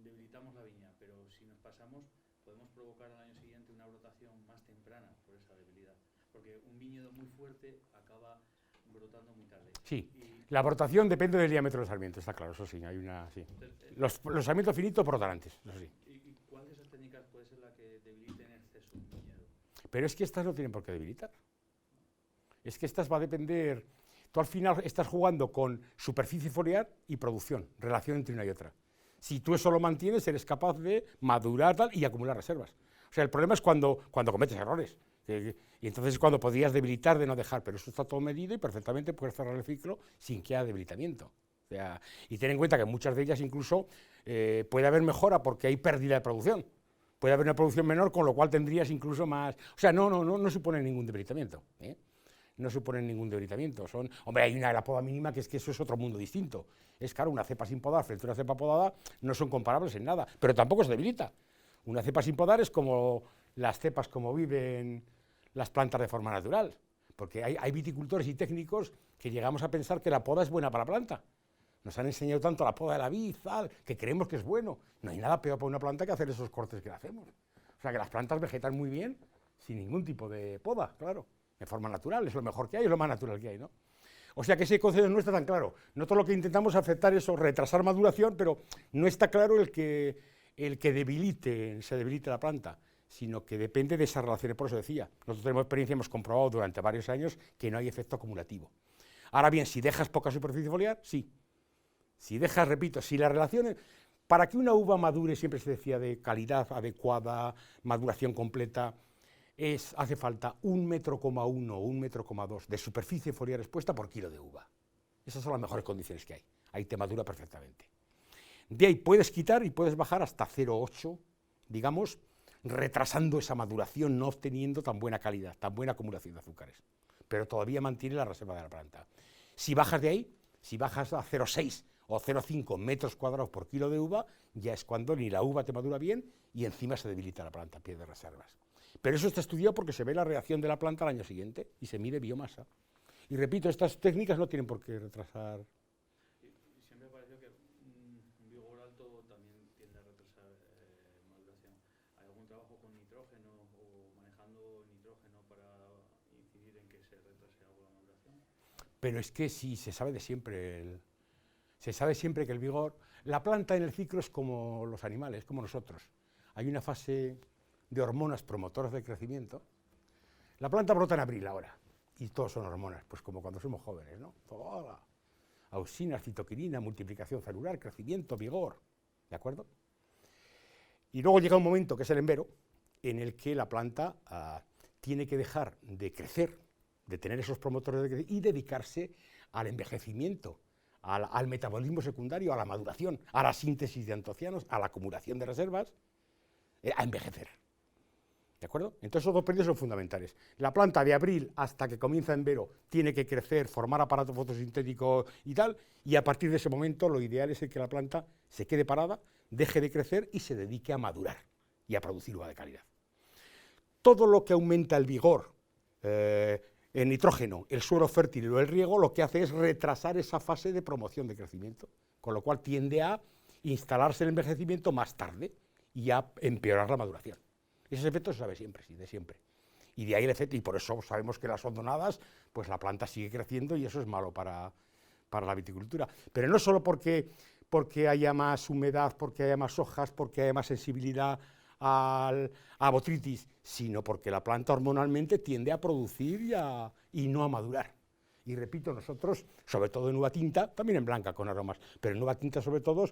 debilitamos la viña, pero si nos pasamos, podemos provocar al año siguiente una brotación más temprana por esa debilidad. Porque un viñedo muy fuerte acaba brotando muy tarde. Sí, Y, la brotación depende del diámetro del sarmiento, está claro, eso sí, hay una... Sí. Los sarmientos finitos brotan antes, eso sí. ¿Y cuál de esas técnicas puede ser la que debilite en exceso un viñedo? Pero es que estas no tienen por qué debilitar. Es que estas va a depender... Tú al final estás jugando con superficie foliar y producción, relación entre una y otra. Si tú eso lo mantienes, eres capaz de madurar tal y acumular reservas. O sea, el problema es cuando cometes errores. Y entonces es cuando podrías debilitar de no dejar, pero eso está todo medido y perfectamente puedes cerrar el ciclo sin que haya debilitamiento. O sea, y ten en cuenta que en muchas de ellas incluso puede haber mejora porque hay pérdida de producción. Puede haber una producción menor, con lo cual tendrías incluso más... O sea, no supone ningún debilitamiento, ¿eh? No suponen ningún debilitamiento. Hombre, hay una de la poda mínima que es que eso es otro mundo distinto. Es claro, una cepa sin podar frente a una cepa podada no son comparables en nada, pero tampoco se debilita. Una cepa sin podar es como las cepas como viven las plantas de forma natural, porque hay viticultores y técnicos que llegamos a pensar que la poda es buena para la planta. Nos han enseñado tanto la poda de la vid, que creemos que es bueno. No hay nada peor para una planta que hacer esos cortes que le hacemos. O sea, que las plantas vegetan muy bien sin ningún tipo de poda, claro. De forma natural, es lo mejor que hay, es lo más natural que hay, ¿no? O sea que ese concepto no está tan claro. No todo lo que intentamos afectar eso, retrasar maduración, pero no está claro el que se debilite la planta, sino que depende de esas relaciones. Por eso decía, nosotros tenemos experiencia, hemos comprobado durante varios años que no hay efecto acumulativo. Ahora bien, si dejas poca superficie foliar, sí. Si dejas, repito, si las relaciones... Para que una uva madure, siempre se decía de calidad adecuada, maduración completa, hace falta 1,1 metro o 1,2 metros de superficie foliar expuesta por kilo de uva. Esas son las mejores condiciones que hay. Ahí te madura perfectamente. De ahí puedes quitar y puedes bajar hasta 0,8, digamos, retrasando esa maduración, no obteniendo tan buena calidad, tan buena acumulación de azúcares. Pero todavía mantiene la reserva de la planta. Si bajas de ahí, si bajas a 0,6 o 0,5 metros cuadrados por kilo de uva, ya es cuando ni la uva te madura bien y encima se debilita la planta, pierde reservas. Pero eso está estudiado porque se ve la reacción de la planta al año siguiente y se mide biomasa. Y repito, estas técnicas no tienen por qué retrasar. Y siempre me pareció que un vigor alto también tiende a retrasar maduración. ¿Hay algún trabajo con nitrógeno o manejando nitrógeno para incidir en que se retrase algo la maduración? Pero es que sí, se sabe de siempre. Se sabe siempre que el vigor... La planta en el ciclo es como los animales, como nosotros. Hay una fase de hormonas promotoras del crecimiento. La planta brota en abril ahora, y todos son hormonas, pues como cuando somos jóvenes, ¿no? Toda auxina, citoquinina, multiplicación celular, crecimiento, vigor, ¿de acuerdo? Y luego llega un momento, que es el embero, en el que la planta tiene que dejar de crecer, de tener esos promotores de crecimiento, y dedicarse al envejecimiento, al metabolismo secundario, a la maduración, a la síntesis de antocianos, a la acumulación de reservas, a envejecer. ¿De acuerdo? Entonces esos dos periodos son fundamentales. La planta de abril hasta que comienza enero tiene que crecer, formar aparato fotosintético y tal, y a partir de ese momento lo ideal es que la planta se quede parada, deje de crecer y se dedique a madurar y a producir uva de calidad. Todo lo que aumenta el vigor, el nitrógeno, el suelo fértil o el riego, lo que hace es retrasar esa fase de promoción de crecimiento, con lo cual tiende a instalarse el envejecimiento más tarde y a empeorar la maduración. Ese efecto se sabe siempre, sí, de siempre. Y de ahí el efecto, y por eso sabemos que las hondonadas, pues la planta sigue creciendo y eso es malo para la viticultura. Pero no solo porque haya más humedad, porque haya más hojas, porque haya más sensibilidad a botrytis, sino porque la planta hormonalmente tiende a producir y no a madurar. Y repito, nosotros, sobre todo en uva tinta, también en blanca con aromas, pero en uva tinta sobre todo,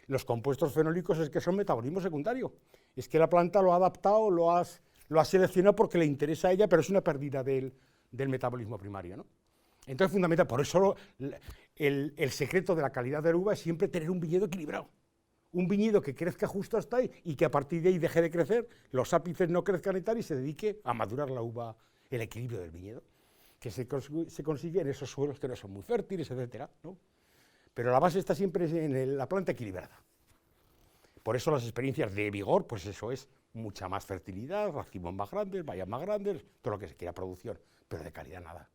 los compuestos fenólicos es que son metabolismo secundario. Es que la planta lo ha adaptado, lo ha seleccionado porque le interesa a ella, pero es una pérdida del metabolismo primario, ¿no? Entonces, fundamental, por eso el secreto de la calidad de la uva es siempre tener un viñedo equilibrado. Un viñedo que crezca justo hasta ahí y que a partir de ahí deje de crecer, los ápices no crezcan y tal, y se dedique a madurar la uva, el equilibrio del viñedo, que se consigue en esos suelos que no son muy fértiles, etcétera, ¿no? Pero la base está siempre en la planta equilibrada. Por eso las experiencias de vigor, pues eso es mucha más fertilidad, racimos más grandes, vallas más grandes, todo lo que se quiera producción, pero de calidad nada.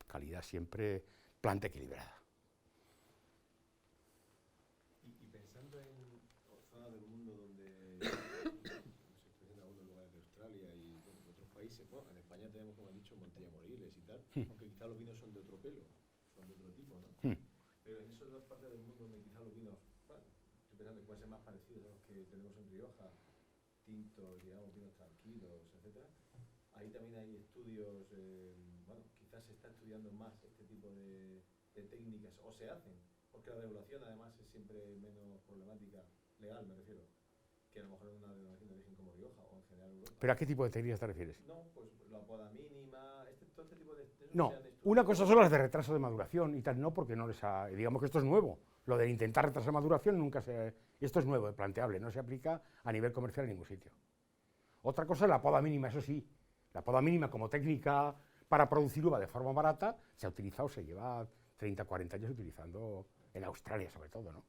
Calidad siempre planta equilibrada. Y pensando en zonas del mundo donde, no sé, bueno, en España tenemos, como he dicho, Montilla Moriles y tal, aunque quizás los vinos son de otro pelo, son de otro tipo, ¿no? Pero en esas dos partes del mundo donde quizás los vinos, bueno, estoy pensando que pueden ser más parecidos a los que tenemos en Rioja, tintos, digamos, vinos tranquilos, etcétera. Ahí también hay estudios, bueno, quizás se está estudiando más este tipo de técnicas, o se hacen, porque la regulación además es siempre menos problemática, legal me refiero, que a lo mejor en una denominación de origen como Rioja o en general Europa. ¿Pero a qué tipo de técnicas te refieres? No, pues la poda mínima, todo este tipo de... No, una cosa son las de retraso de maduración y tal, no, porque no les ha... Digamos que esto es nuevo. Lo de intentar retrasar maduración nunca se... Esto es nuevo, es planteable, no se aplica a nivel comercial en ningún sitio. Otra cosa es la poda mínima, eso sí. La poda mínima como técnica para producir uva de forma barata se ha utilizado, se lleva 30, 40 años utilizando en Australia sobre todo, ¿no?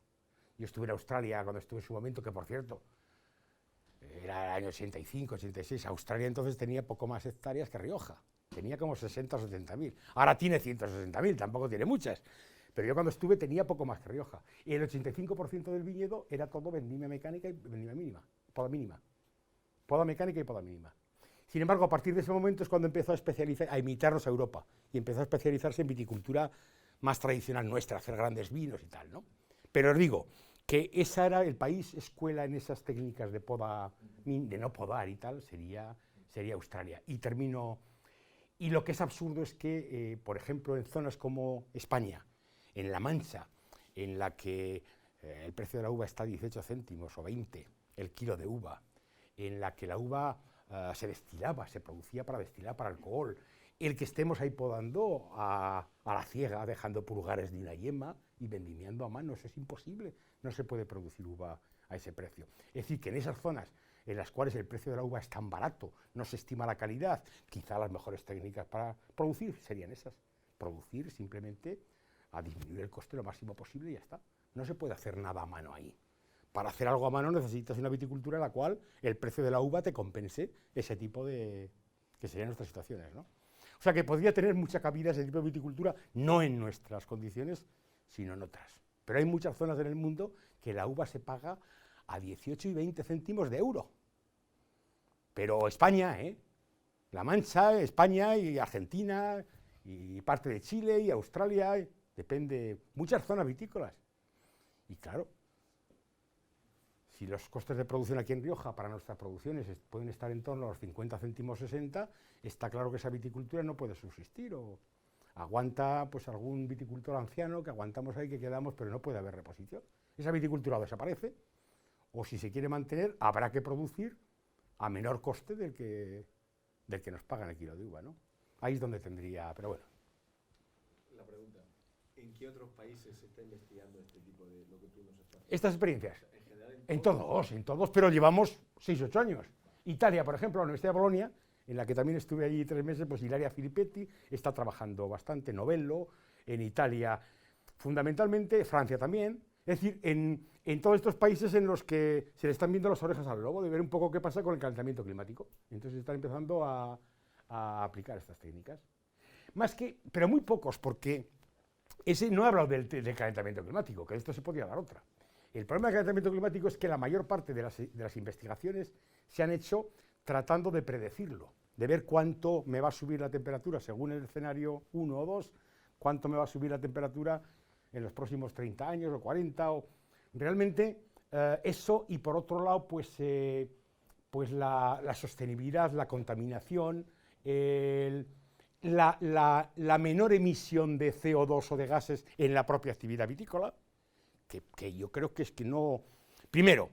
Yo estuve en Australia cuando estuve en su momento, que por cierto, era el año 85, 86, Australia entonces tenía poco más hectáreas que Rioja, tenía como 60 o 70.000, ahora tiene 160.000, tampoco tiene muchas, pero yo cuando estuve tenía poco más que Rioja, y el 85% del viñedo era todo vendimia mecánica y vendimia mínima, poda mínima, poda mecánica y poda mínima. Sin embargo, a partir de ese momento es cuando empezó a especializar, a imitarnos a Europa, y empezó a especializarse en viticultura más tradicional nuestra, hacer grandes vinos y tal, ¿no? Pero os digo que ese era el país escuela en esas técnicas de poda, de no podar y tal, sería Australia. Y termino, y lo que es absurdo es que, por ejemplo, en zonas como España, en La Mancha, en la que el precio de la uva está a 18 céntimos o 20 el kilo de uva, en la que la uva se destilaba, se producía para destilar para alcohol, el que estemos ahí podando a la ciega, dejando pulgares de una yema y vendimiando a mano, eso es imposible, no se puede producir uva a ese precio. Es decir, que en esas zonas en las cuales el precio de la uva es tan barato, no se estima la calidad, quizá las mejores técnicas para producir serían esas, producir simplemente a disminuir el coste lo máximo posible y ya está. No se puede hacer nada a mano ahí. Para hacer algo a mano necesitas una viticultura en la cual el precio de la uva te compense ese tipo de... que serían nuestras situaciones, ¿no? O sea que podría tener mucha cabida ese tipo de viticultura, no en nuestras condiciones, sino en otras. Pero hay muchas zonas en el mundo que la uva se paga a 18 y 20 céntimos de euro. Pero España, La Mancha, España y Argentina, y parte de Chile y Australia, depende, muchas zonas vitícolas. Y claro, si los costes de producción aquí en Rioja para nuestras producciones pueden estar en torno a los 50 céntimos 60, está claro que esa viticultura no puede subsistir, o aguanta pues algún viticultor anciano que aguantamos ahí, que quedamos, pero no puede haber reposición. Esa viticultura desaparece, o si se quiere mantener, habrá que producir a menor coste del que nos pagan el kilo de uva, ¿no? Ahí es donde tendría, pero bueno. La pregunta, ¿en qué otros países se está investigando este tipo de lo que tú nos estás haciendo? Estas experiencias. En general, En todos, pero llevamos 6 o 8 años. Italia, por ejemplo, la Universidad de Bolonia, en la que también estuve allí 3 meses, pues Ilaria Filippetti está trabajando bastante, Novello, en Italia, fundamentalmente, Francia también, es decir, en todos estos países en los que se le están viendo las orejas al lobo, de ver un poco qué pasa con el calentamiento climático. Entonces están empezando a aplicar estas técnicas. Más que, pero muy pocos, porque ese no ha hablado del calentamiento climático, que de esto se podría dar otra. El problema del calentamiento climático es que la mayor parte de las investigaciones se han hecho tratando de predecirlo, de ver cuánto me va a subir la temperatura según el escenario 1 o 2, cuánto me va a subir la temperatura en los próximos 30 años o 40, o realmente eso, y por otro lado, pues la sostenibilidad, la contaminación, la menor emisión de CO2 o de gases en la propia actividad vitícola, que yo creo que es que no... Primero,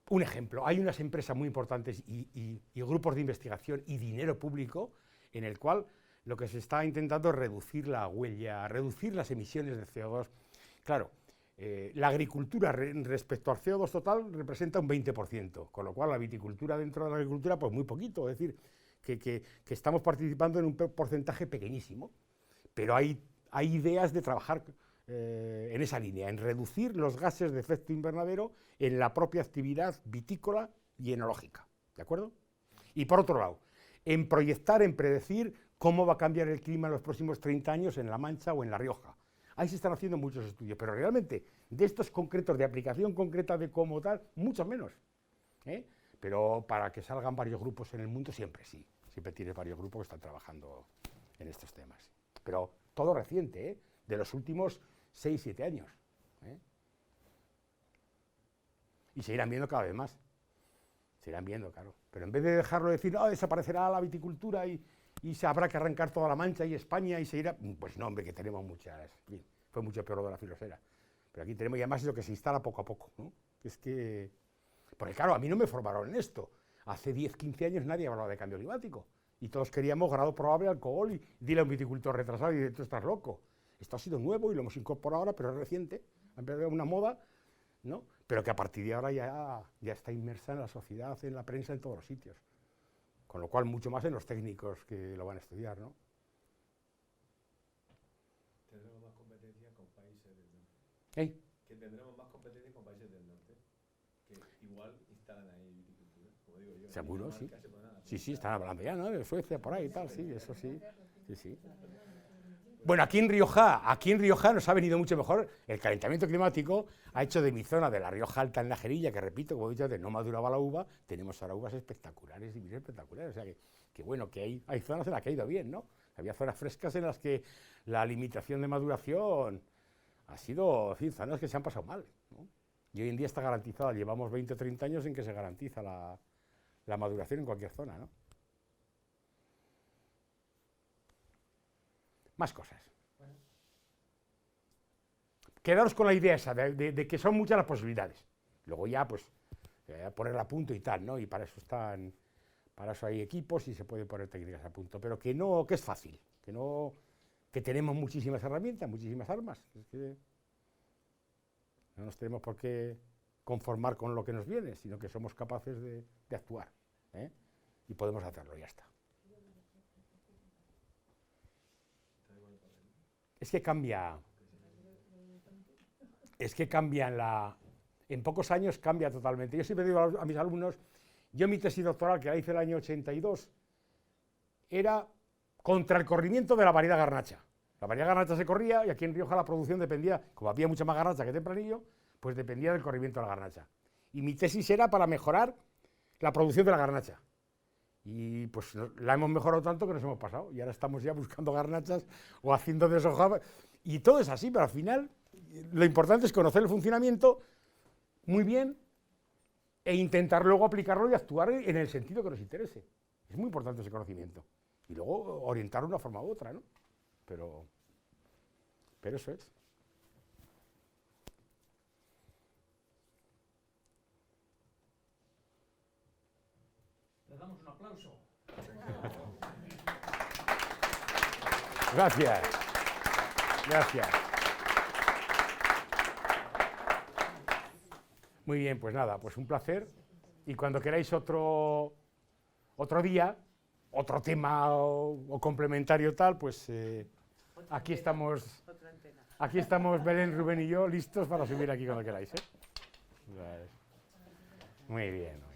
un ejemplo, hay unas empresas muy importantes y grupos de investigación y dinero público en el cual lo que se está intentando es reducir la huella, reducir las emisiones de CO2. Claro, la agricultura respecto al CO2 total representa un 20%, con lo cual la viticultura dentro de la agricultura pues muy poquito, es decir, que estamos participando en un porcentaje pequeñísimo, pero hay ideas de trabajar en esa línea, en reducir los gases de efecto invernadero en la propia actividad vitícola y enológica, ¿de acuerdo? Y por otro lado, en proyectar, en predecir cómo va a cambiar el clima en los próximos 30 años en La Mancha o en La Rioja. Ahí se están haciendo muchos estudios, pero realmente de estos concretos, de aplicación concreta de cómo tal, mucho menos, ¿eh? Pero para que salgan varios grupos en el mundo siempre sí, Siempre tienes varios grupos que están trabajando en estos temas. Pero todo reciente, ¿eh? De los últimos 6, 7 años. ¿Eh? Y se irán viendo cada vez más. Se irán viendo, claro. Pero en vez de dejarlo decir, no, desaparecerá la viticultura y se habrá que arrancar toda la Mancha y España y se irá... Pues no, hombre, que tenemos muchas... Fue mucho peor lo de la filosera. Pero aquí tenemos ya más lo que se instala poco a poco, ¿no? Es que... Porque claro, a mí no me formaron en esto. Hace 10, 15 años nadie hablaba de cambio climático. Y todos queríamos grado probable de alcohol y dile a un viticultor retrasado y tú estás loco. Esto ha sido nuevo y lo hemos incorporado ahora, pero es reciente. Ha empezado una moda, ¿no? Pero que a partir de ahora ya está inmersa en la sociedad, en la prensa, en todos los sitios. Con lo cual, mucho más en los técnicos que lo van a estudiar, ¿no? Tendremos más competencia con países del norte. ¿Eh? Que tendremos más competencia con países del norte. Que igual instalan ahí viticultura, como digo yo. Seguro, sí. Se ponen a Sí, están hablando ya, ¿no? De Suecia, por ahí y tal, sí, eso sí. Sí, sí. Bueno, aquí en Rioja nos ha venido mucho mejor. El calentamiento climático ha hecho de mi zona, de la Rioja Alta en Najerilla, que repito, como he dicho antes, no maduraba la uva, tenemos ahora uvas espectaculares y vinos espectaculares. O sea que bueno, que hay zonas en las que ha ido bien, ¿no? Había zonas frescas en las que la limitación de maduración ha sido, en fin, zonas que se han pasado mal, ¿no? Y hoy en día está garantizada, llevamos 20 o 30 años en que se garantiza la maduración en cualquier zona, ¿no? Más cosas. Quedaros con la idea esa, de que son muchas las posibilidades. Luego ya, pues, ponerla a punto y tal, ¿no? Y para eso hay equipos y se pueden poner técnicas a punto. Pero que no, que es fácil, que tenemos muchísimas herramientas, muchísimas armas. Es que no nos tenemos por qué conformar con lo que nos viene, sino que somos capaces de actuar, ¿eh? Y podemos hacerlo, ya está. Es que cambia en pocos años cambia totalmente. Yo siempre digo a mis alumnos, yo mi tesis doctoral, que la hice el año 82, era contra el corrimiento de la variedad garnacha. La variedad garnacha se corría y aquí en Rioja la producción dependía, como había mucha más garnacha que tempranillo, pues dependía del corrimiento de la garnacha. Y mi tesis era para mejorar la producción de la garnacha. Y pues la hemos mejorado tanto que nos hemos pasado. Y ahora estamos ya buscando garnachas o haciendo deshojadas. Y todo es así, pero al final lo importante es conocer el funcionamiento muy bien e intentar luego aplicarlo y actuar en el sentido que nos interese. Es muy importante ese conocimiento. Y luego orientarlo de una forma u otra, ¿no? Pero eso es. Le damos un aplauso. Gracias. Gracias. Muy bien, pues nada, pues un placer. Y cuando queráis otro día, otro tema o complementario tal, pues aquí estamos Belén, Rubén y yo listos para subir aquí cuando queráis, ¿eh? Muy bien.